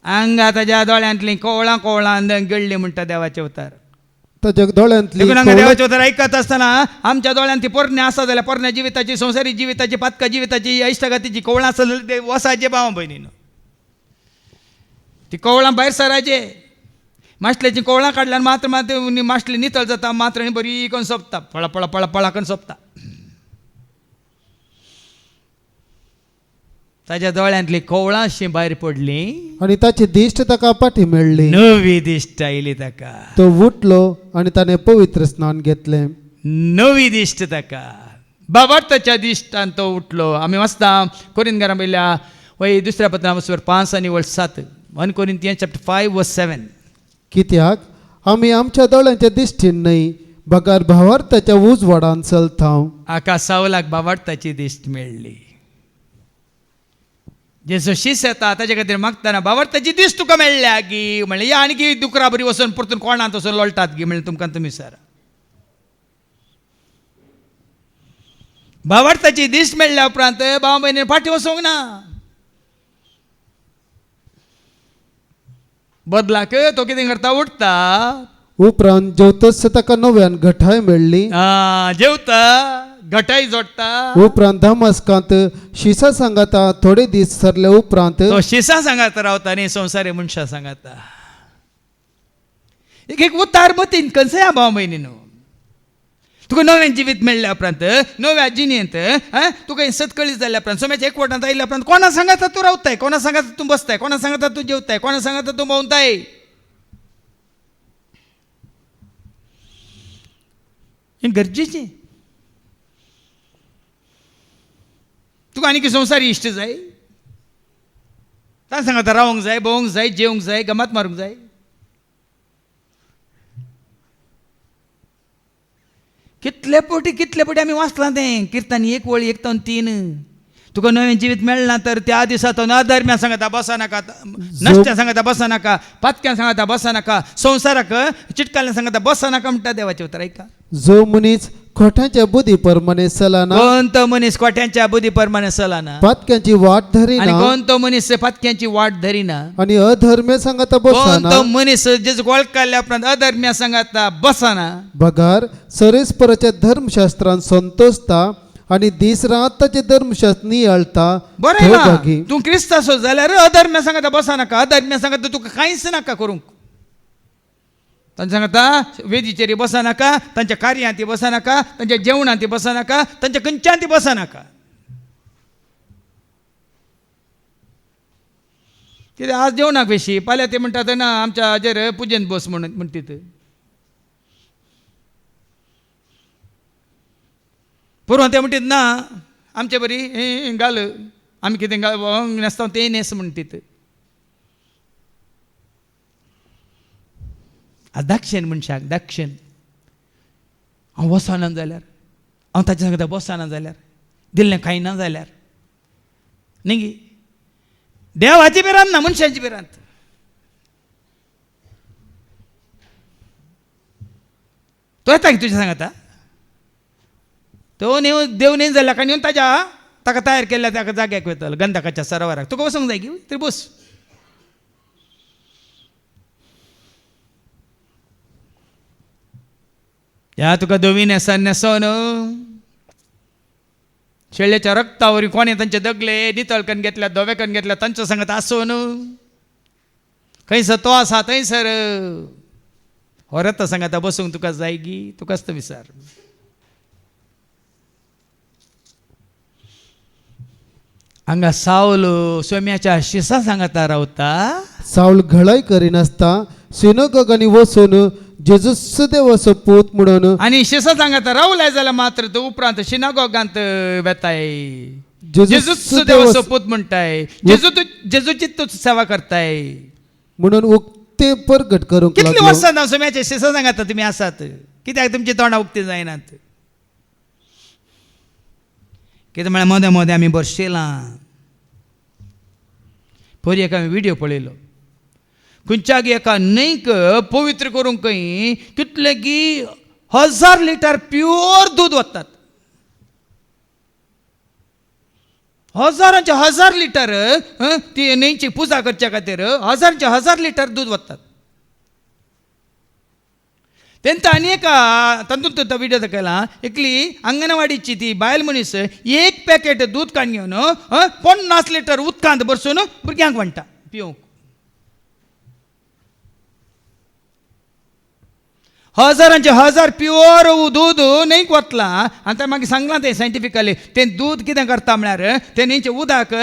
आंगा ताज्या दोळ्यांतलीं कवळां कवळां गळ्ळीं म्हणटा देवाचे उतार ताज्या दोळ्यांतली देखून हांगा देवाचे उतार आयकत आसतना आमच्या दोळ्यांत ती पोरण्या आसा जाल्यार पोरण्या जिविताची संवसारीक जिविताची पातका जिविताची इश्टगतीची कवळां आसा जाल्यार ते वसाचे भाव भयणीनो ती कवळां भायर सराचे माशलेची कवळां काडल्यार मात्र माशली नितळ जाता मात्र बरी करून सोंपता पळा पळा पळा पळा करून सोंपता ताज्या दोळ्यांतली कवळां अशीं भायर पडलीं आणि ताची दिश्ट ताका फाटी मेळ्ळी नवी दिश्ट आयली ताका तो उठलो आणि ताणें पवित्र स्नान घेतलें नवी दिश्ट ताका बाबार्थाच्या दिश्टान तो उठलो आमी वाचता कोरिंथीकारां पयल्या वय दुसऱ्या पत्रांत 5 आनी 7 1 Corinthians chapter 5 verse 7 कित्याक आमी आमच्या दोळ्यांच्या दिश्टीन न्हय बगार भावार्थाच्या उजवाडान चलतांव आका सावलाक बाबार्थाची दिश्ट मेळ्ळी जेजो शीस येता ताचे खातीर मागतना बाबार्थाची दिश्ट तुका मेळ्ळ्या गी म्हणलें या आनी दुकरा बरी वचून परतून कोणांत वचून लोळटात गी म्हणलें तुमकां तुमी सर बाबार्थाची दिश्ट मेळ्ळ्या उपरांत भाव भयणीन फाटीं वचूंक ना बदलाक तो कितें करता उठता उपरांत जेवतच ताका नव्यान घटाय मेळ्ळी जेवता घटाय जोडटा उपरांत दमास्कांत शिसा सांगाता थोडे दीस सरले उपरांत तो शिसा सांगाता रावता न्ही संवसारी मनशां सांगाता एक उतार मतीन कसं भाव भयणीनो तुका नवें जिवीत मेळ्ळ्या उपरांत नव्या जिणेंत तुका सतकळी जाल्ल्या उपरांत सोम्याच्या एकवटांत आयिल्ल्या उपरांत कोणा सांगाता तूं रावताय कोणा सांगाता तूं बसताय कोणा सांगाता तूं जेवताय कोणा सांगाता तूं भोंवताय हें गरजेचें तुका आनी कितें संवसारी इश्ट जाय तां सांगाता रावंक जाय भोवंक जाय जेवंक जाय गमात मारूंक जाय कितले फावटी आमी वाचलां तें किर्तनी 1 वळी 1 तावन 3 तुका नवें जिवीत मेळना तर त्या दिसा तो अधर्म्या सांगाता बसा नाका नश्ट्या सांगाता बसा नाका पातक्यां सांगाता बसा नाका संवसाराक चिटकाल्ल्या सांगाता बसा नाका म्हणटा देवाचे उतर ऐका जो मनीस खोट्याच्या बुद्धी प्रमाणे चलना कोणतो मनीस कोट्यांच्या बुद्धी प्रमाणे चलना पातक्यांची वाट आणि धरिना कोणतो मनीस पातक्यांची वाट धरिना आणि अधर्म्य सांगाता बसना कोणतो मनीस जेजू वळखल्या उपरांत अधर्म्या सांगाता बसना बगार सरेस्पराच्या धर्मशास्त्रान संतोषता आणि दीस रात ताचे धर्मशास्त्र नियाळता बरें ना तूं क्रिस्तासो जाल्यार अधर्म्या सांगाता बसा नाका अधर्म्या सांगाता तुका कांयच नाका करूंक तांचे सांगता वेदीचेर बसा नाका तांच्या कार्यांत बसा नाका तांच्या जेवणांत बसा नाका तांच्या खंयच्यात बसा नाका कितें आज जेवणाक बेशी फाल्यां ते म्हणटात ना आमच्या हाजेर पुजेन बस म्हणटीत पुरवां ते म्हणटीत ना आमचे बरी हें घाल आमी कितें न्हेसता तें न्हेस म्हणटीत दाक्षिण मनशाक दाक्षिण हांव वसना जाल्यार हांव ताचे सांगता बसना जाल्यार दिल्लें खायना जाल्यार न्ही गी देवाची भिरांत ना मनशांची भिरांत तो येता की तुजें सांगता तो देव न्ही जाल्यार काय येवन ताका तयार केल्या त्या जाग्याक वयतलो गंधकाच्या सरोवराक तुका वचूंक जाय की तरी बस. ह्या तुका धवी नेसन शेळ्याच्या रक्तावरी कोणे तांचे दगले नितळकन घेतल्या धोवेकन घेतल्या तांच्या सांगत आसोन खंयसर तो आसा थंयसर होरत सांगता बसूंक तुका जाय गी तुकाच तो विचार. हांगा सावल सोम्याच्या शिसा सांगता रावता. सावल घळय करिनासता सिनोगोगांनी वचून जेजूस देवाचो पूत म्हणून आणि शिसा सांगता रावलाय जाल्यार मात्र तो उपरांत सिनागोगांत वेताय जेजूस देवाचो पूत म्हणटाय जेजूची तूच सेवा करताय म्हणून उक्ते परगट करूंक कितली लागलो. वर्सां ना सोम्याचे शिसा सांगता तुमी आसात कित्याक तुमची तोंडां उक्ती जायनात. कितें म्हळ्यार मोदें मोदें आमी बरशिलां. पयलीं एक हांवें विडियो पळयलो खंयच्याक एका न्हंयक पवित्र करूंक कितले की 1000 लिटर प्युअर दूद वतात. 1000 लिटर ती न्हंयची पुजा करच्या खातीर 1000 लिटर दूद वतात. तेंचा आनी एका तातूंत तो विडियो दाखयला एकली अंगणवाडीची ती बायल मनीस एक पॅकेट दूद काडून घेवन 50 लिटर उदकांत भरसून भुरग्यांक वाडटा पिवंक. 1000 प्युअर दूद न्हंयक वतलां आनी तें मागीर सांगलां तें सायंटिफिकली तें दूद कितें करता म्हळ्यार तें न्हंयचें उदक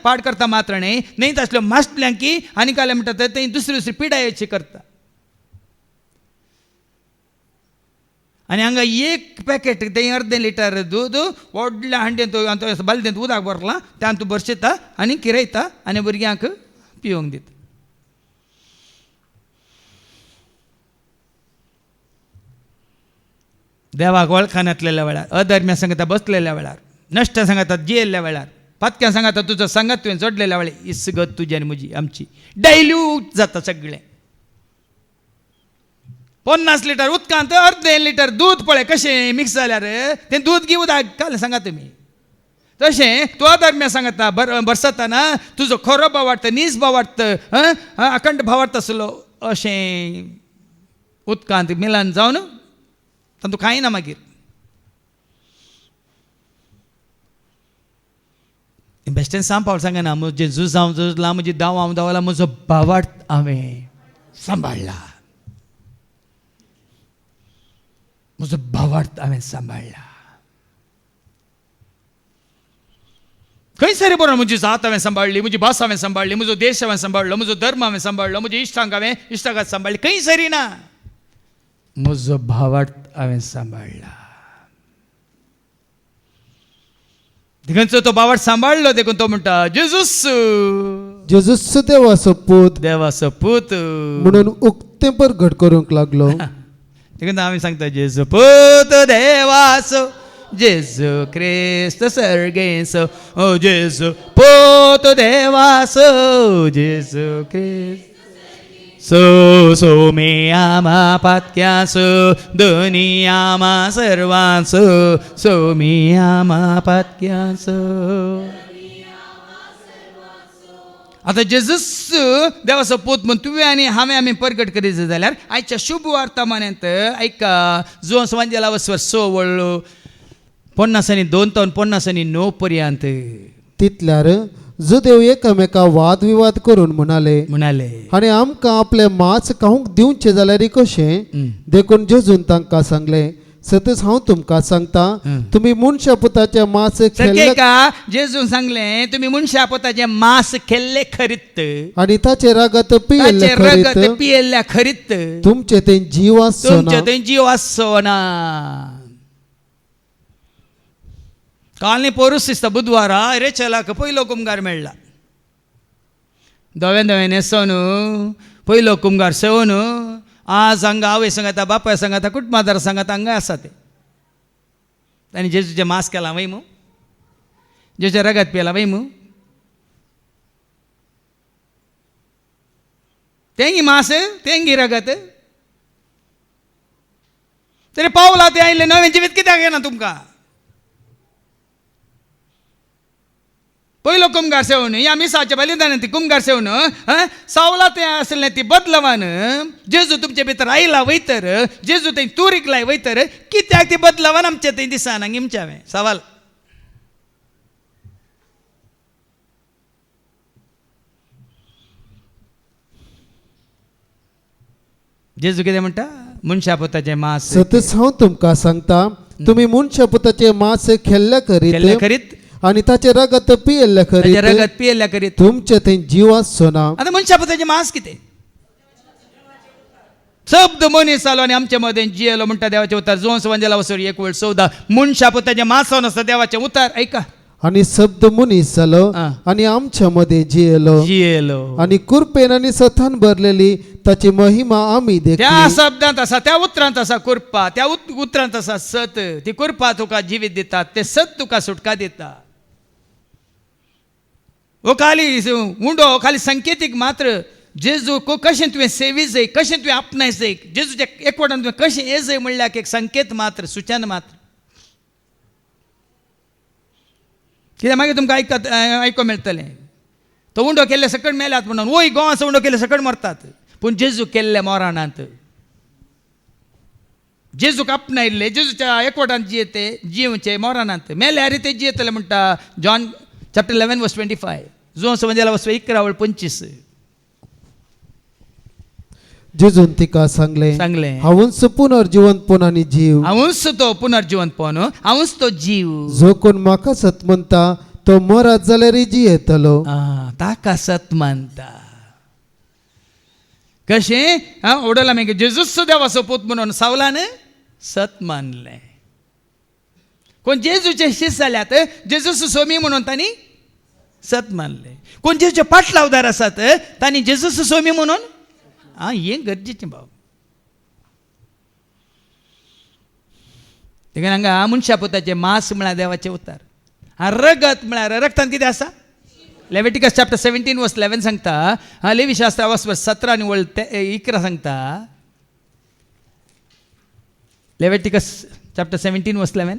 पाड करता मात्र न्हय न्हंयत आसल्यो माशेंतल्यांकी आनी काय म्हणटा तें दुसरी पिडायची करता. आनी हांगा एक पॅकेट तें अर्दें लिटर दूद व्हडल्या हांडेंत बालदेंत उदक भरलां त्यान तूं भरशिता आनी किरयता आनी भुरग्यांक पिवंक दिता. देवाक वळखानातलेल्या वेळार अधर्म्या सांगता बसलेल्या वेळार नश्ट सांगतात जियेल्ल्या वेळार पातक्यां सांगता तुजो सांगात तुवें जोडलेल्या वेळार इसगत तुजी आनी म्हजी आमची डायल्यूट जाता सगळें. 50 लिटर उदकांत अर्दें लिटर दूद पळय कशें मिक्स जाल्यार तें दूद गी उदक घाल सांगा तुमी. तशें तूं अधर्म्या सांगता बरसतना तुजो खरो भावार्थ नीज भावार्थ अखंड भावार्थ आसलो अशें उदकांत मिलन जावन तातूंत कांय ना मागीर. बेश्टें सांबाळ सांगना म्हजें झूज हांव झुजलां म्हजी दाव हांव दावला म्हजो भावार्थ हांवें सांबाळला म्हजो भावार्थ हांवें सांबाळला. खंय सरी बरो म्हजी जात हांवें सांबाळली म्हजी भास हांवें सांबाळली म्हजो देश हांवें सांबाळलो म्हजो धर्म हांवें सांबाळलो म्हज्या इश्टांक हांवें इश्टागात सांबाळली खंय सरी ना म्हजो भावार्थ हांवें सांबाळला. देखून तो भावार्थ सांबाळलो देखून तो म्हणटा जेजूस देवाचो पूत देवाचो पूत म्हणून उक्ते परगट करूंक लागलो. देखून आमी सांगता जेजू पूत देवाचो जेजू क्रिस्त सर्गेचो ओ जेजू पूत देवाचो जेजू क्रिस्त सोमी आमा पातक्याचो दोनी आमा सर्वांचो सोमी आमा पातक्याचो. आतां जेजूस देवाचो पूत म्हूण तुवें आनी हांवें आमी परगट करीत जाल्यार आयच्या शुभ वर्तमानांत ऐका जो संवंजला वस्वर 6 वळ्ळो 50 आनी 2 तो 50 आनी 9 पर्यंत तितल्यार जो देव एकामेका वाद विवाद करून म्हणाले आनी आमकां आपले मांस खावंक दिवचें जाल्यार कशें देखून जेजून तांकां सांगलें सतच हांव तुमकां सांगता तुमी मनशा पुताचें मांस खेल्ले का जेजून सांगलें तुमी मनशा पुताचें मांस खेल्ले खरीत आनी ताचे रगत पियेल्ल्या खरीत तुमचे तें जीव आसचो ना. काल न्ही पोरूस दिसता बुधवारा रेचलाक पयलो कुमगार मेळ्ळा. धवें न्हेसोन पयलो कुमगार सेवन आज हांगा आवय सांगता बापाय सांगता कुटुंबादार सांगता हांगा आसा ते तांणी जेजूचें मांस केलां वय मू जेजूचें रगत पियेलां वय मू तेंगी मांस तेंगी रगत तरी पावला ते आयिल्ले नवें जिवीत कित्याक येना तुमकां. पयलो कुमगार सेवन या मिसाच्या बलिदानान ती कुमगार सेवन सावला ते असले ती बदलवान जेजू तुमचे भितर आयला वयतर जेजू थंय तुरीक लाय वयतर कित्याक ती बदलवान आमचे थंय दिसाना इमच्यावे सवाल. जेजू कितें म्हणटा मनशा पुताचें मांस सतच हांव तुमकां सांगता तुम्ही मनशा पुताचे मांस खेल्ल्या केल्ले करीत करीत आणि ताचे रगत पियेल्ल्या ताचे करीत रगत पियेल्ल्या करीत. तुमचे थंय जीव आसचो ना. आता मनशा पुताचें मांस कितें शब्द मनीस आलो आनी आमचे मदें जियेलो म्हणटा देवाचें उतार जोन्स वंजला वसोर 1:14 मनशा पुताचें मांसावन आसा देवाचें उतार. ऐका आणि शब्द मनीस जालो आ. आणि आमच्या मध्ये जियेलो आणि कुरपेन आणि सथान भरलेली ताची महिमा आम्ही त्या देखली. शब्दांत आसा त्या उतरांत आसा कुरपा त्या उतरांत आसा सत. ती कुरपा तुका जिवीत दितात ते सत तुका सुटका दिता. हो खाली उंडो खाली संकेतीक मात्र जेजू कशें तुवें सेवी जाय कशें तुवें आपणाय जाय जेजूच्या एकवटान तुवें कशें ये जाय म्हणल्यार एक संकेत मात्र सुचन मात्र. कित्याक मागीर तुमकां आयको मेळटलें तो उंडो केल्ले सकट मेल्यात म्हणून वय गोवाचो उंडो केल्ले सकट मरतात पूण जेजू केल्ले मोरानांत जेजूक आपणायल्ले जेजूच्या एकवटान जियेते जिवचे मोरानांत मेल्यार ते जियेतले म्हणटा जॉन चॅप्टर 11:25 जोन्स वंजला वसो 11:25. जेजून तिका सांगले सांगलें हांवूच पुनर्जीवनपण आणि जीव. हांवूच तो पुनर्जीवनपण हांवूच तो जीव. जो कोण म्हाका सत म्हणता तो मरत जाल्यार जियेतलो. ताका सत मानता कशें ओडला मागीर जेजूच देवाचो पूत म्हणून सावलान सत मानलें. कोण जेजूचे शिष्य जाल्यात जेजूच सोमी म्हणून तांणी सत मानले. कोण जेजूचे पाटलावदार आसात तांणी जेजूच सोमी म्हणून हें गरजेचें भाव. देखून हांगा मनशा पुताचें मांस म्हळ्यार देवाचें उतार रगत म्हळ्यार रगतान कितें आसा. लेविटिकस चॅप्टर 17:11 सांगता लेवी शास्त्र 17 आनी 11 सांगता. लेविटिकस चॅप्टर 17:11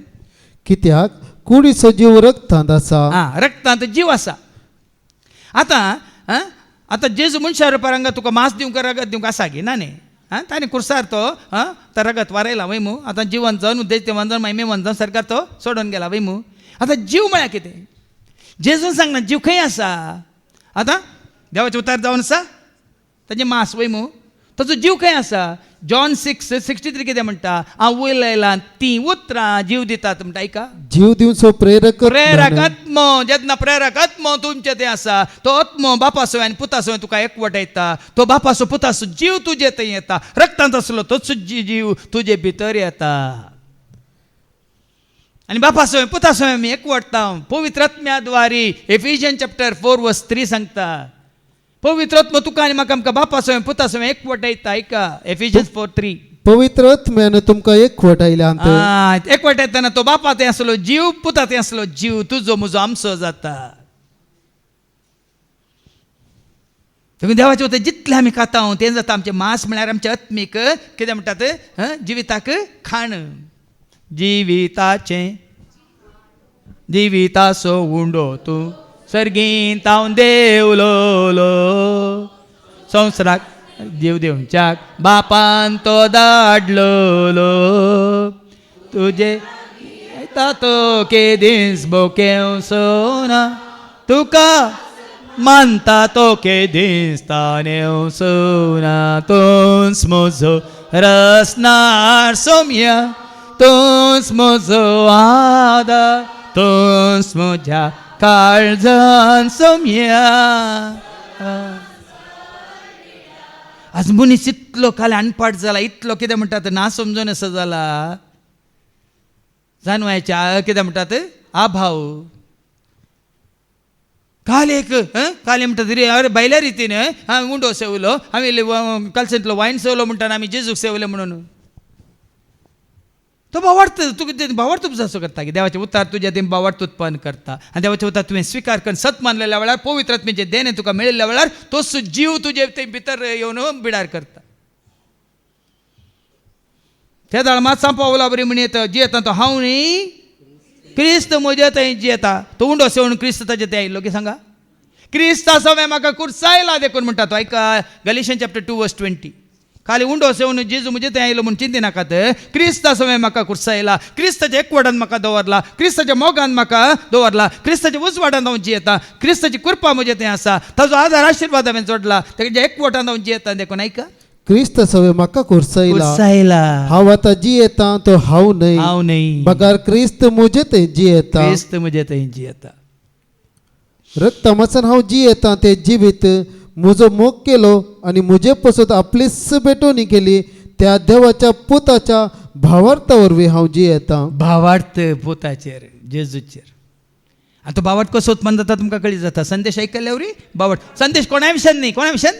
कित्याक कुडीचो जीव रगतांत आसा. रगतांत जीव आसा. आतां जेजू मनशा रुपार तुका मांस दिवंक रगत दिवंक आसा गे ना न्ही. ताणें कुर्सार तो रगत वारयला वय मू. आतां जिवन जावन उद्देश ते वंजन मागीर मे वंजन सरकार तो सोडून गेला वय मू. आतां जीव म्हळ्यार कितें जेजून सांगना जीव खंय आसा. आतां देवाचें उतार जावन आसा ताजें मांस वय मू ताचो जीव खंय आसा. जॉन 6:63 कितें म्हणटा हांव वयर लायलां ती उतरां जीव दितात म्हणटा. ऐका जीव दिवचो प्रेरक आत्मो जेन्ना प्रेरक आत्मो तुमचे ते आसा तो आत्मो बापासो आनी पुतासो तुका एकवट येता. तो बापासो पुतासो जीव तुजे थंय येता. रक्तांत आसलो तोच जीव तुजे भितर येता आनी बापासो पुतासो आमी एकवटता पवित्र आत्म्याद्वारे. एफिशियन चॅप्टर 4:3 सांगता पवित्र आत्मो तुका आनी म्हाका आमकां बापासो पुतासो एकवट येता. ऐका एफिशियन्स 4:3 पवित्र आत्म्यान तुमकां एकवट आयल्यांत एकवट येताना तो बापा ते आसलो जीव पुता ते आसलो जीव तुजो म्हजो आमचो जाता. देखून देवाचें उतर जितलें आमी खाता तें जाता आमचें मांस म्हळ्यार आमचें आत्मीक कितें म्हणटात जिविताक खाण. जिविताचो उंडो तूं सर्गींत हांव देवलो संवसाराक जीव दिवच्याक बापान तो धाडलो तुजे तातो केदीस बोकेव सोना तुका मानता तो केदीस तानेव सोना. तोच म्हजो रसनार सोम्या तोच म्हजो आदार तोच म्हज्या काळजान सोम्या. आज मनीस इतलो खाली अनपाट जाला इतलो कितें म्हणटात ना समजून असो जाला जाणवायच्या कितें म्हणटात अभाव. काल म्हणटात रे अरे भायल्या रितीन उंडो सेवलो आमी कलसेंतलो वायन सेवलो म्हणटा आमी जेजूक सेवले म्हणून. तो भावार्थ तुका भावार्थ असो करता की देवाचे उतार तुज्या ते भावार्थ उत्पन्न करता आनी देवाचे उतार तुवें स्विकार करून सत मानलेल्या वेळार पवित्र आत्म्याचें देणे तुका मेळिल्ल्या वेळार तोच जीव तुजे ते भितर येवन बिडार करता. त्या दाळ मातसां पावला बरी म्हणत जियेता तो हांव न्ही क्रिस्त म्हजे थंय जियेता तो उंडो सेवून क्रिस्त ताजे ते आयिल्लो की सांगा क्रिस्ता सवे म्हाका कुर्सायला देखून म्हणटा तो ऐका गलिशन चॅप्टर 2:20 खाली उंडो सेवन जेजू म्हणजे ते आयलो म्हणून चिंती नाकात क्रिस्ता सवे म्हाका कुर्सायला क्रिस्ताच्या एकवटान म्हाका दवरला क्रिस्ताच्या मोगान म्हाका दवरला क्रिस्ताच्या उजवाडान हांव जियेता क्रिस्ताची कृपा म्हजे थंय आसा ताजो आदार आशिर्वाद हांवें जोडला तेच्या एकवटान हांव जियेता देखून ऐका क्रिस्त सवे म्हाका कुर्सायला कुर्सायला हांव आतां जियेता तो हांव न्हय बगार क्रिस्त म्हजे थंय जियेता क्रिस्त म्हजे थंय जियेता रक्तमासान हांव जियेता ते जिवीत म्हजो मोग केलो आनी म्हजे पसत आपली बेटोनी केली त्या देवाच्या पुताच्या भावार्था वरवीं हांव जियेता भावार्थ पुताचेर जेजूचेर आनी तो भावार्थ कसो उत्पन्न जाता तुमकां कळी जाता संदेश आयकल्या वरी भावार्थ संदेश कोणा विशयान न्ही कोणा विशयान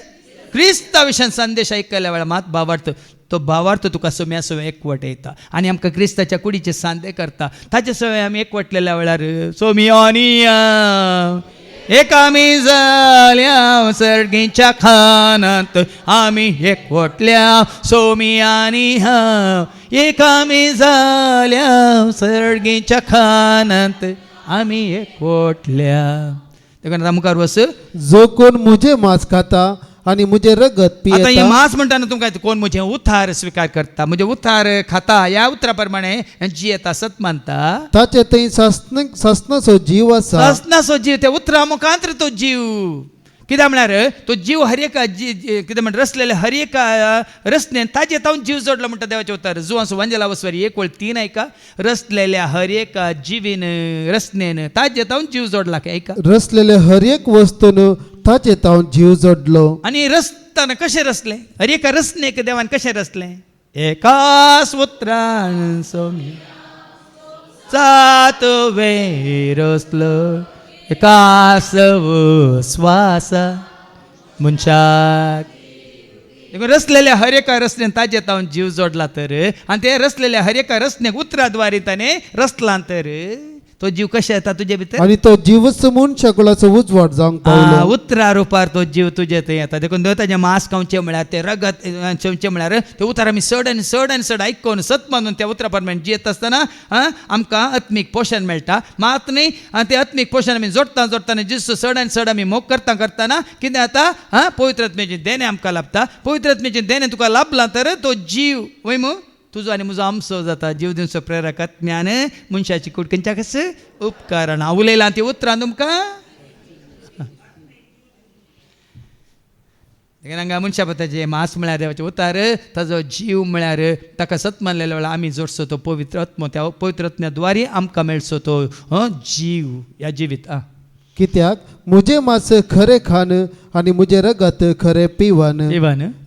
क्रिस्ता विशयान संदेश आयकल्या वेळार मात भावार्थ तो भावार्थ तुका सोम्या सवे एकवट येता आनी आमकां क्रिस्ताच्या कुडीचे सांदे करता ताचे सवे आमी एकवटलेल्या वेळार सोमियोनिया एक आमी जाल्या सर्गीच्या खानांत आमी एकवटल्या सोमियानी हांव एक आमी जाल्या सर्गीच्या खानांत आमी एकवटल्या देखून मुखार वस जो कोण म्हजे मांस खाता आनी म्हजे रगत आता हे पियेता मांस म्हणटाना तुमकां कोण म्हजें उतार स्विकार करता म्हणजे उतार खाता ह्या उतरा प्रमाणे जियेता सत मानता ताचे थंय सस्नाचो जीव आसा ससनाचो जीव त्या उतरा मुखांतर तो जीव कित्याक म्हळ्यार तो जीव हर एका कितें म्हणटा रचलेले हर एका रचनेन ताजे तावन जीव जोडलो म्हणटा देवाचे उतार जुवांसो वंजला वसवारी 1:3 ऐका रचलेल्या हर एका जिवीन रचनेन ताजे तावन जीव जोडला की ऐका रचलेले हर एक वस्तून ताचे तावन जीव जोडलो आनी रचतना कशें रचलें हर एका रचनेक देवान कशें रचलें एकाच उतरान सोमी सात वेळ रचलो एकाच श्वास मनशाक देखून रचलेल्या हर एका रचनेन ताजे तावन जीव जोडला तर आनी ते रचलेल्या हर एका रचनेक उतराद्वारे ताणें रचला तर तो जीव कशें येता तुजे भितर आनी तो जीवच मनशाकुलाचो उजवाड जावंक पावलो उतरा रुपार तो जीव तुजे थंय येता देखून ताजें मांस खावचें म्हळ्यार ते रगत चेवचें म्हळ्यार ते उतार आमी चड आनी चड आयकून सत मानून त्या उतरा प्रमाणे जियेत आसतना आमकां आत्मीक पोशण मेळटा मात न्ही तें आत्मीक पोशण आमी जोडटा जितू चड आनी चड आमी मोग करतना कितें जाता पवित्र आत्म्याचें देणें आमकां लाभता पवित्र आत्म्याचें देणें तुका लाभलां तर तो जीव वय मू तुजो आनी म्हजो आमचो जाता जीव दिवचो प्रेरक आत्म्यान मनशाची कूड खंयच्या कस उपकारान हांव उलयलां ती उतरां तुमकां हांगा मनशा पताचें मांस म्हळ्यार देवाचें उतार ताजो जीव म्हळ्यार ताका सत मानलेल्या वेळार आमी जोडचो तो पवित्र आत्मो त्या पवित्र आत्म्याद्वारे आमकां मेळचो तो जीव ह्या जिवीत कित्याक म्हजें मांस खरें खान आनी म्हजें रगत खरें पिवन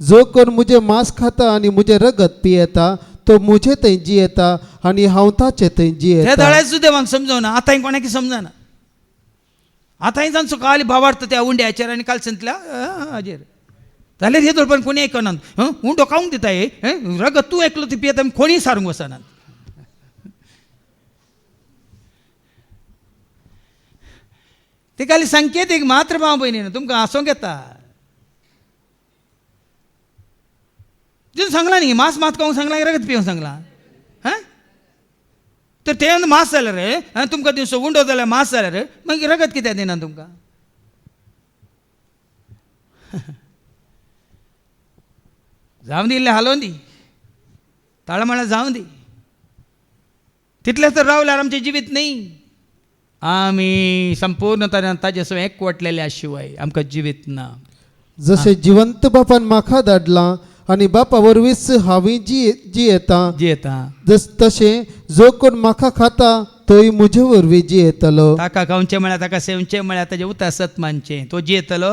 जो कोण म्हजें मांस खाता आनी म्हजें रगत पियेता तो म्हजे थंय जियेता आनी हांव ताचे थंय जियेता त्या देवाक समजवना आतां कोणाकी समजना आतां तांचो काल भावार्थ त्या उंड्याचेर आनी काल संतल्या हाजेर जाल्यार हे दरपण कोणी आयकनात उंडो खावंक दिता हे रगत तूं एकलो ती पियेता कोणी सारूंक वचनात ते खाली संकेतीक मात्र भाव भयणीन तुमकां हांसोंक येता जितून सांगला न्ही मांस मात खावंक सांगला रगत पिवंक सांगला तर ते मांस जाल्यार तुमकां दिवचो उंडो जाल्यार मांस जाल्यार मागीर रगत कित्याक दिना तुमकां जावं दी इल्लें हालोवन दी ताळमाळा जावं दी तितलें तर रावल्यार आमचें जिवीत न्ही आमी संपूर्ण तरेन ताजे सो एकवटलेल्या शिवाय आमकां जिवीत ना जशें जिवंत बापान म्हाका धाडलां आनी बापा वरवींच हांवें जियेता तशें जो कोण म्हाका खाता तोय म्हजे वरवीं जियेतलो ताका खावचें म्हळ्यार ताका सेवचें म्हळ्यार ताजें उतार सत मानचें तो जियेतलो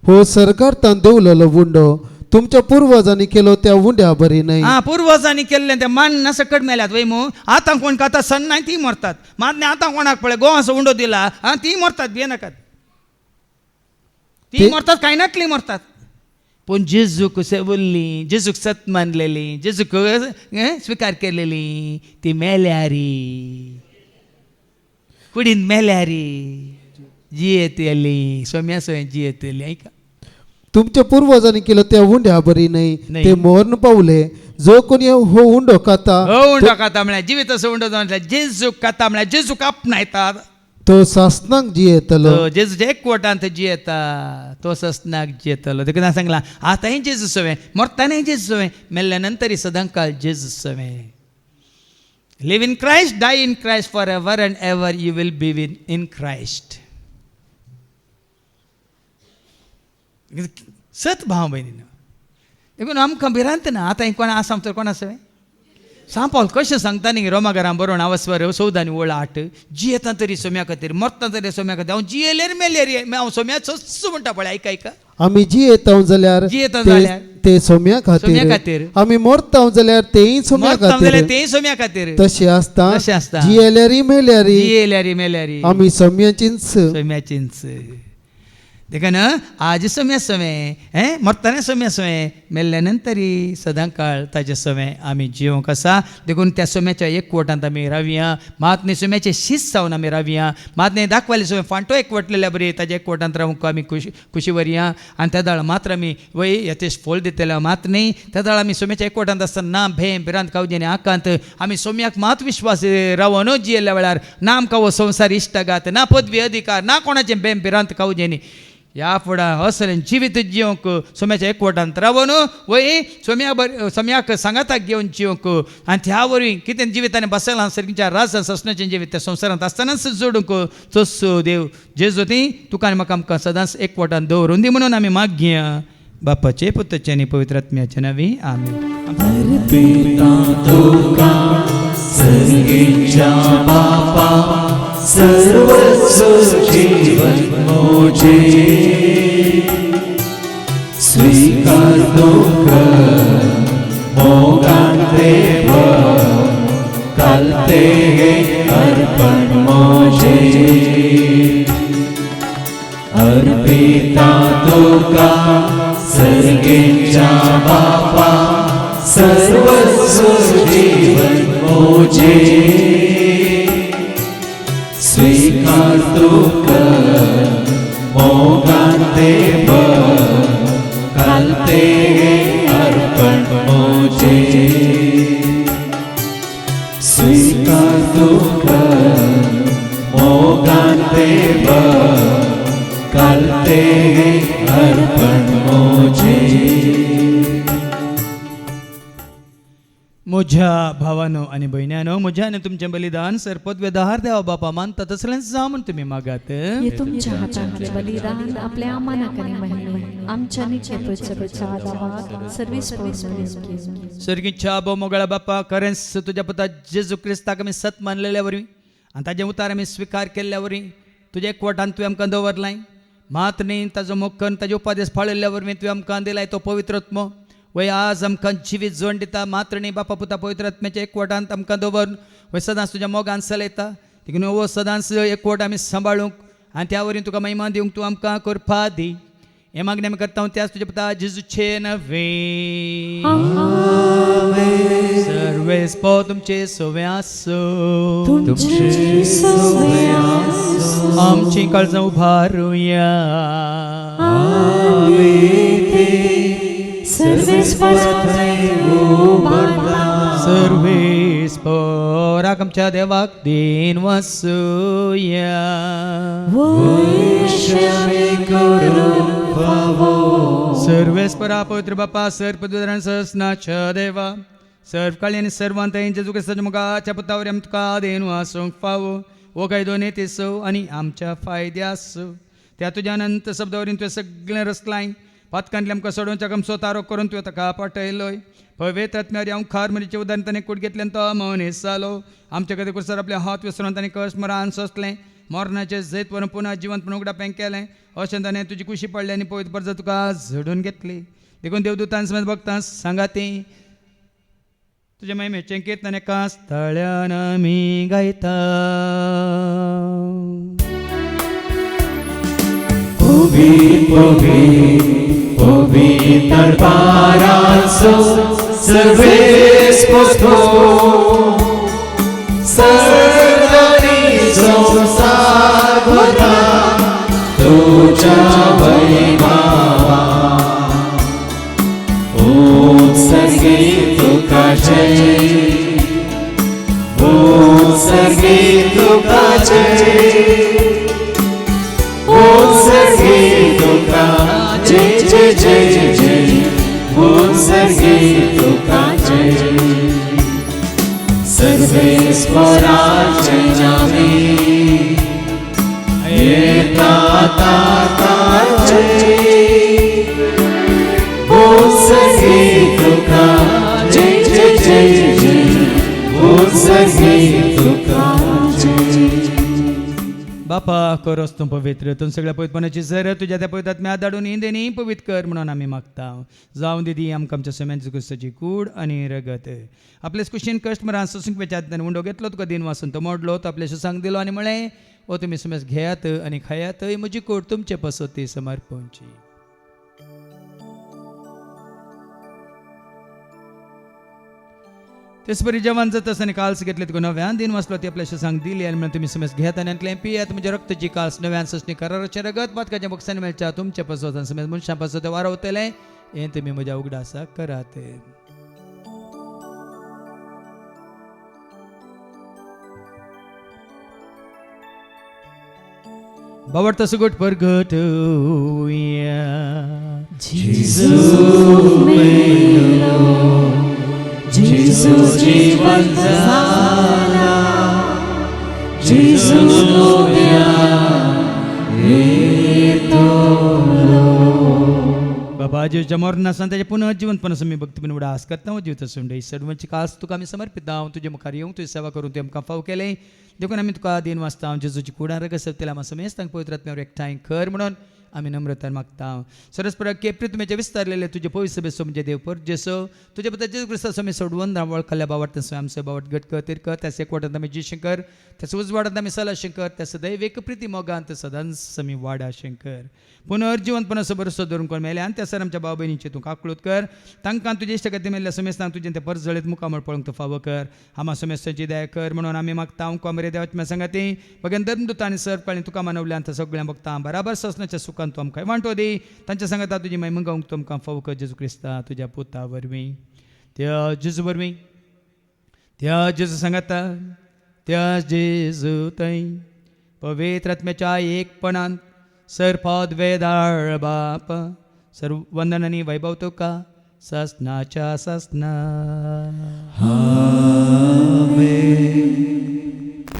हो सरकारान दवरलेलो उंडो तुमच्या पुर्वजांनी केलो त्या उंड्या बरी न्हय पुर्वजांनी केल्लें तें मान सकट मेल्यात वय मू आतां कोण खाता सन नाय ती मरतात मात आतां कोणाक पळय गोवाचो उंडो दिला ती मरतात भियेनाकात ती मरतात कांय नातली मरतात पूण जेजूक सेवल्ली जेजूक सत मानलेली जेजूक स्विकार केलेली ती मेल्यारी कुडीन मेल्यारी जियेत येली सोम्या सोय जियेत येली ऐका तुमच्या पूर्वजांनी केलं त्या उंड्या बरी नाही नाही. ते मरण पावले जो कोणी हो उंडो खाता उंडो खाता म्हळ्यार जिवीत असो उंडो जावन जेजू खाता म्हळ्यार जेजू आपणायता तो सासनाक जियेतलो जेजूच्या एकवटांत जियेता तो ससनाक जियेतलो देखून सांगला आतांय जेजू सवे मरतानाय जेजू सवे मेल्ल्या नंतरही सदांकाळ जेजू सवे live in Christ die in Christ for ever and ever you will be in Christ सत भाव भयणीनो देखून आमकां भिरांत ना आतां कोण आसा तर कोण आसा सांपावल कशें सांगता न्ही रोमाघरां बरोवन आवस्वर सौदानी ओळ आट जियेता तरी सोम्या खातीर मरता तरी सोम्या खातीर हांव जियेलेर मेलेर हांव सोम्या सस्स म्हणटा पळय आयका आमी जियेता जाल्यार ते सोम्या खातीर आमी मरता जाल्यार तेय सोम्या खातीर तेय सोम्या खातीर तशें आसता आसता जियेल्यारी मेल्यारी आमी सोम्याचींच सोम्याचींच देखून आज सोम्या सवे मरताना सोम्या सवे मेल्ल्या नंतरही सदांकाळ ताचे सवे आमी जिवंक आसा देखून त्या सोम्याच्या एकवटांत आमी रावया मात न्ही सोम्याचे शीस जावन आमी रावया मात न्ही दाखवायले सोम्या फांटो एकवटलेल्या बरी ताच्या एकवटांत रावूंक आमी खुशी व्हरया आनी त्या दाळ मात्र आमी वय यथेश फोल दितले मात न्ही त्या दाळ आमी सोम्याच्या एकवटांत आसतना ना भें भिरांत कावजे आनी आकांत आमी सोम्याक मात विश्वास रावन जियेल्या वेळार ना आमकां हो संवसार इश्टागात ना पदवी अधिकार ना कोणाचें भें भिरांत कावजे न्ही ह्या फुडां असलें जिवीत जिवंक सोम्याच्या एकवटांत रावन वय सोम्याक सांगाताक घेवन जिवंक आनी त्या वरवीं कितें जिवितांनी बसलां सर्गीच्या राजान ससनाचें जिवीत त्या संवसारांत आसतनाच जोडूंक चोस्सो देव जेजू ती तुका आनी म्हाका आमकां सदांच एकवटांत दवरून दी म्हणून आमी मागया बापाचे पुत्राचे आनी पवित्र आत्म्याचे नांवी आमीन सर्गीच्या बापा सर्वस्व जीवन मोजे स्वीकार दुःख मोगांते कालते अर्पण मोजे अर्पिता तुका सर्गीच्या बापा सर्वस्व जीवन मोजे स्वीकार तुका मोगांते कालते अर्पण मोजे स्वीकार तुका मोगांते कालते अर्पण मोजे म्हज्या भावानो आनी भयण्यानो म्हज्या आनी तुमचें बलिदान सरपद वेदाहार देवा बापा मानता तसलेंच जा म्हण तुमी मागात हे तुमच्या हातांतले बलिदान आपल्या अमानाक आनी महिमे आमच्या नित्य पृथ्वीच्या आदामात सर्वीस सर्गीच्या आबो मोगळा बापा खरेंच तुज्या पुता जेजू क्रिस्ताक आमी सत मानलेल्या वरवीं आनी ताजे उतार आमी स्विकार केल्ल्या वरवीं तुज्या एकवटांत तुवें आमकां दवरलाय मात न्ही ताजो मोक्कन ताजे उपादेश पाळिल्ल्या वरवीं तुवें आमकां दिलाय तो पवित्रत्म वय आज आमकां जिवीत जोड दिता मात्र न्ही बापा पुता पवित्र आत्म्याच्या एकवटांत आमकां दवर वय सदांच तुज्या मोगान चलयता देखून हो सदांच एकवट आमी सांबाळूंक आनी त्या वरवीं तुका महिमा दिवंक तूं आमकां करपा दी हे मागणी आमी करता त्याच तुज्या पुता जेजूचे नवे सर्वेस पो तुमचे सवे आसो आमची काळजां उबारुया सर्वेस पोराक आमच्या देवाक दिन वसूया सर्वेस परा पवित्र बापा सर्पदुरान सहस्नाच्या देवा सर्व काळी आनी सर्वांत जेजू क्रिस्ताच्या मोगाच्या पुतावर आमी तुका देन वासूंक फावो वो काय दोनी तेसो आनी आमच्या फायद्यासो त्या तुज्या अनंत शब्दावरीन तुवें सगळें रचलाय पातकांतले आमकां सोडोवच्या आमचो तारो करून तुवें ताका पाठयलोय पवित्र आत्म्यारी हांव खार म्हणजे उदाहरण ताणें कूड घेतल्यान तो मनीस जालो आमचे खातीर कुसर आपले हात विसरून ताणें कश्ट मरान सोंसलें मरणाचें जैत व्हरून पुन्हा जिवंत उगडापें केलें अशें ताणें तुजी कुशी पडली आनी पवित्र परजा तुका झडून घेतली देखून देवदूतां समेत भक्तां सांगा ती तुज्या महिमेचें कीर्तन एका स्थळ्यान आमी गायता पवित्र पारासो सर्वेस पोस्तो सर्वांनी संसार भरा तुझ्या वैभवा तुका जय, ओ सर्गे तुका जय, ओ सर्गे तुका जय जय जय जय, ओ सर्गे तुका जय. सर्वेश्वराचे नामे येता जय, ओ सर्गे तुका जय जय जय जय, ओ सर्गे तुका जय. बापा करोस तूं पवित्र, तूं सगळ्या पवित्रपणाची झर तुझ्या त्या पवित्र आत्म्या धाडून इंदेनी पवित्र कर म्हणून आमी मागता. जावं दिदी आमकां आमच्या समेंच क्रिस्ताची कूड आनी रगत. आपले कुशीन कश्ट मरान सोसूंक वेचात उंडो घेतलो तुका दिन वासून तो मोडलो तो आपल्या सुसांक दिलो आनी म्हळें ओ तुमी समेज घेयात आनी खायात, म्हजी कूड तुमचे पसोती समर्पणची. तेसपरी जेवण जाता आसतना काल्स घेतले तुका नव्यान दिन वाचलो ती आपल्या सुसांक दिली आनी म्हणून तुमी समेज घेयात आनी अंतलें पियात म्हणजे रक्तची काल्स नव्यान ससणी कराराचें रगत पातकाच्या बॉक्सांनी मेळच्या तुमच्या पसोत समेज मनशां पसोत वारवतलें हें तुमी म्हज्या उगडासा करात. बावडता सुगट परगट जेजू जीवन झाला, जेजू बाबा जेवच्या मरणासान त्याच्या पुनः जिवंतपणास आमी भक्तीपण उडा आस करता हो जीवता सुंडय सर्वांची कास तुका आमी समर्पित हांव तुजे मुखार येवंक तुजी सेवा करून तुवें आमकां फाव केलें देखून आमी तुका दिन वाचता जेजूची कुडार रगत आमी समेज तांकां पवित्र आत्म्यावर एकठांय कर म्हणून आमी नम्रतान मागता. सरस्परा केप्री तुमचे विस्तारलेले तुजे पवित्र सभेचो म्हणजे देव पर जेसो तुजे पुत्र जेजू क्रिस्ता समी सोडवून वळखल्या बावट तसो आमचो बावट घट कर तीर कर त्याच एकवटांत आमी जी शंकर त्याच उजवाडांत आमी सला शंकर त्याच दैवेक प्रिती मोगांत सदांच समी वाडा शंकर पुनर्जिवंतपणाचो भरोसो धरून कोण मेले आनी त्या सर आमच्या भाव भयणीचे तूं काकळूत कर तांकां तुजे इश्ट खातीर मेल्ल्या समेस्तांक तुजें ते परस जळीत मुखामळ पळोवंक तो फावो कर. आमा समेस्तांची दया कर म्हणून आमी मागता हांव कोमरे देवाच्या सांगाती भगवान धर्मदूत आनी सर पाळी तुका मानवल्यान त्या सगळ्या भक्तां बराबर ससनाच्या सुखान तूं आमकां वांटो दी तांच्या सांगाता तुजी महिमा गावंक तुमकां फावो कर जेजू क्रिस्ता तुज्या पुता वरवीं त्या जेजू वरवीं त्या जेजू सांगाता त्या जेजू थंय पवित्र आत्म्याच्या एकपणान सरपद वेदाळ बाप सर्व वंदन आनी वैभव तुका ससनाच्या ससना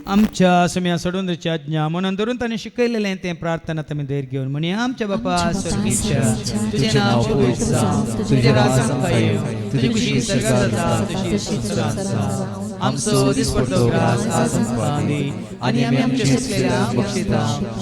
आमच्या समेया सोडून आज्ञा म्हणून धरून ताणें शिकयलेलें तें प्रार्थनात आमी धैर्य घेवन म्हणी आमच्या बापा स्वर्गीच्या तुजें नांव पवित्र जावं तुजें राज आमकां येवं तुजी खुशी सर्गात जाता तशी सुसरात जावं आमचो दिसपडटो ग्रास आज आमकां दी आनी आमी आमचे चुकलेल्यांक बक्षिता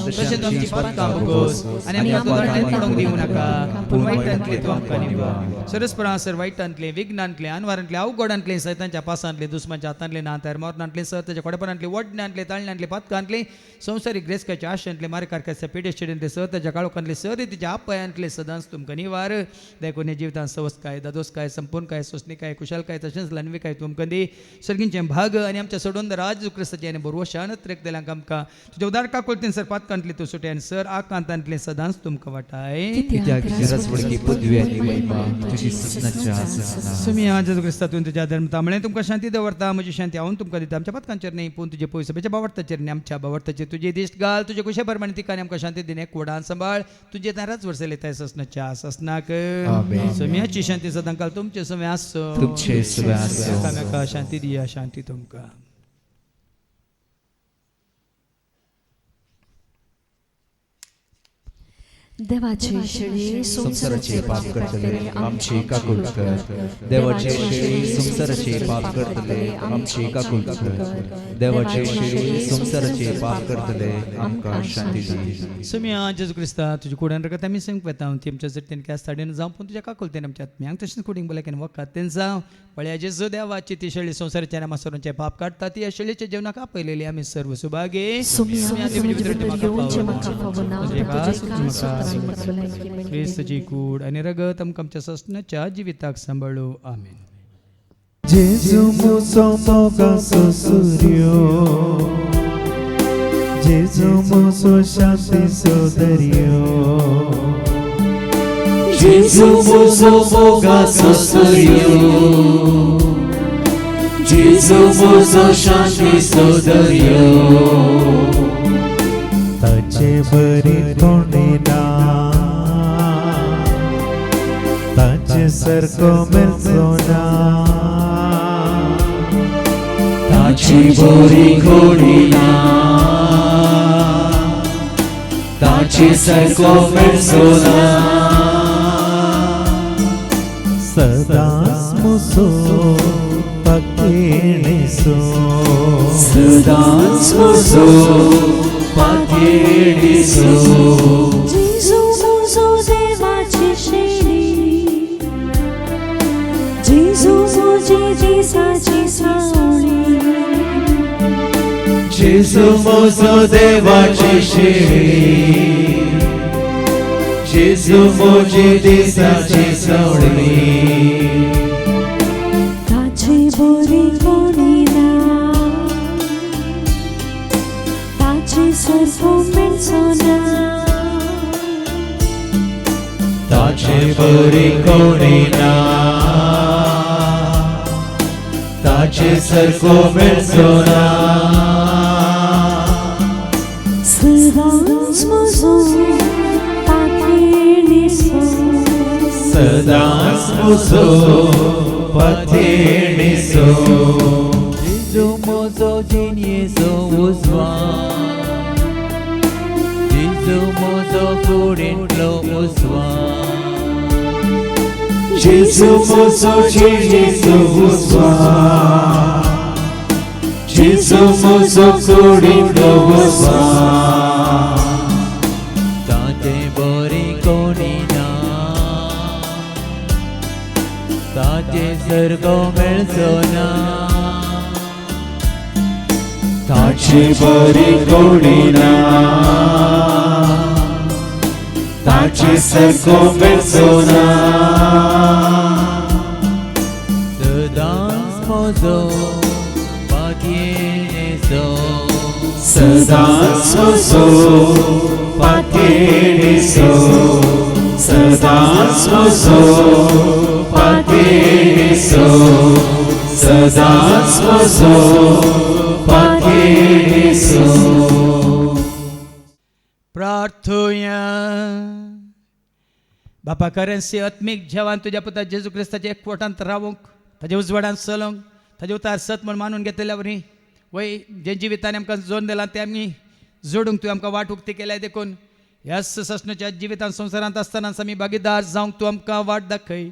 तशेंच आमची पातकां भोगोस आनी आमकां दोळ्यांत पडोवंक दिवं नाका पूण वायटांतले तूं आमकां निवळ. सरस्परा सर वायटांतले विघ्नांतले अनवारांतले अवघडांतले सैतांच्या पासांतले दुस्मांच्या हातांतले नातार मोरणांतले सर ताच्या कोडेपणांतले वडण्यांतले ताळण्यांतले पातकांतले संवसारीक ग्रेसकाच्या आशांतले मारकारकाच्या पेडेस्टेडंतले सर ताच्या काळोखांतले सर तिच्या आपयांतले सदांच तुमकां निवार देखून जिवितांत सवस्काय दादोसकाय संपूर्णकाय सोसणीकाय कुशलकाय तशेंच लनविकाय तुमकां दी सर्गींचे भाग आनी आमच्या सोडून राज क्रिस्ताचे आनी बरोवशान त्रेकतेल्यांक आमकां तुज्या उदार काकुळतीन सर पातकांतले तूं सुटे आनी सर आकांतांतले सदांच तुमकां वाटाय सुमी आज क्रिस्तातून तुज्या धर्मता म्हळें तुमकां शांती दवरता म्हजी शांती हांव तुमकां दिता आमच्या पातकांचेर न्ही पूण तुजे पयस सभेच्या बावडताचेर न्ही आमच्या बावडताचेर तुजे दिश्ट घाल तुजे कुशे परमाणे तिका आनी आमकां शांती दिने कोडान सांबाळ तुजे ताराच वर्सले ताय ससनाच्या ससनाक सुम्याची शांती सदां काल तुमचे समे आसो तुमचे समे आसो एकामेका शांती दिया शांती तुमकां. देवाचे शेळी संसाराचे पाप करतले आमचे काकूळ कर. देवाचे शेळी संसाराचे पाप करतले आमचे काकूळ कर. देवाचे शेळी संसाराचे पाप करतले आमकां शांती दी. सुमी जेजू क्रिस्ता तुजी कुड्यान रगत आमी संग वेता ती आमच्या जटतेन कॅस ताडेन जावं पूण तुज्या काकुलतेन आमच्या आत्म्यांक तशेंच कुडींग बोलाकेन वखद तें जावं पळया जेजू देवाची ती शेळी संसाराच्या नामासोरांचे पाप काडटा ती शेळीच्या जेवणाक आपयलेली आमी सर्व सुभागे क्रिस्ताची कूड आनी रगत आमकां आमच्या ससनाच्या जिविताक सांबाळू आमेन. जेजू मुसो मोगाचो सूर्यो जेजू मुसो शांतीचो दर्यो जेजू मुसो मोगाचो सूर्यो जेजू म्हजो शांती सोदर्यो ताचे बरी कोणी ना ताचे सारको मेलचो ना ताची बरी कोणी ना ताचे सारको मेळचो ना सदांच म्हजो पाखेणेचो सदांच म्हजो पाखेणेचो जेजू म्हजो देवाची शेळी जेजू म्हजी दिसाची सावळी जेजू म्हजो देवाची शेळी जेजू म्हजी दिसाची सावळी ताची बरी कोणी ना ताची सारको मेळचो ना ताचे बरी कोणी ना ताचे सारको मेळचो ना सदांच म्हजो पाखेणेचो सदांच म्हजो पाखेणेचो जेजू म्हजो जिणयेचो उजवाड जेजू म्हजो कुडींतलो उजवाड जेजू म्हजो जिणयेचो उजवाड जेजू म्हजो कुडींतलो उजवाड ताचे बरी कोणी ना ताचे सारको मेळचो ना ताची बरी कोणी ना ताचे सारको मेळचो ना सदांच म्हजो पाखेणेचो सदांच म्हजो पाखेणेचो सदांच म्हजो पाखेणेचो सदांच म्हजो पाखेणेचो प्रार्थुया बापा करन्सी आत्मीक जेवण तुझ्या पुता जेजू क्रिस्ताच्या एकवटांत रावूंक ताच्या उजवाडान चलोवंक ताचे उतार सत म्हण मानून घेतलेल्या वरी वय जे जिवितांनी आमकां जोन दिलां ते आमी जोडूंक तुवें आमकां वाट उक्ती केल्या देखून ह्या ससणाच्या जिवितांत संवसारांत आसतना आमी भागीदार जावंक तूं आमकां वाट दाखय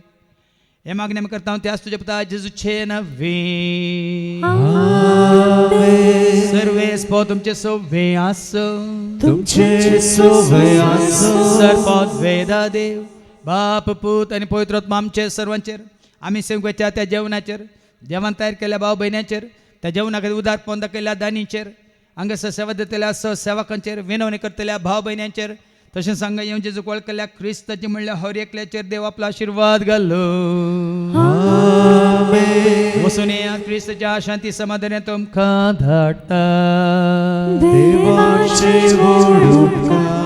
हे मागणी आमी करता त्याच तुझ्या पुता जेजूचे नवी सर्वेस पो तुमचे सोवे आसो तुमचे सोवे आसो सर्पोत वेदा देव बाप पूत आनी पवित्रोत्मा आमचे सर्वांचेर आमी सेवकाच्या त्या जेवणाचेर जेवण तयार केल्या भाव भयणांचेर त्या जेवणा खातीर उदार पोंद केल्या दानीचेर हांगासर सेवा दितल्या सेवकांचेर विनवणी करतल्या भाव भयणांचेर तशेंच हांगा येवन जेजू वळखल्या क्रिस्ताची म्हणल्या हर एकल्याचेर देव आपलो आशिर्वाद घालो वचून या क्रिस्ताच्या शांती समाधान तुमकां धाडटा देवाचे व्हड उपकार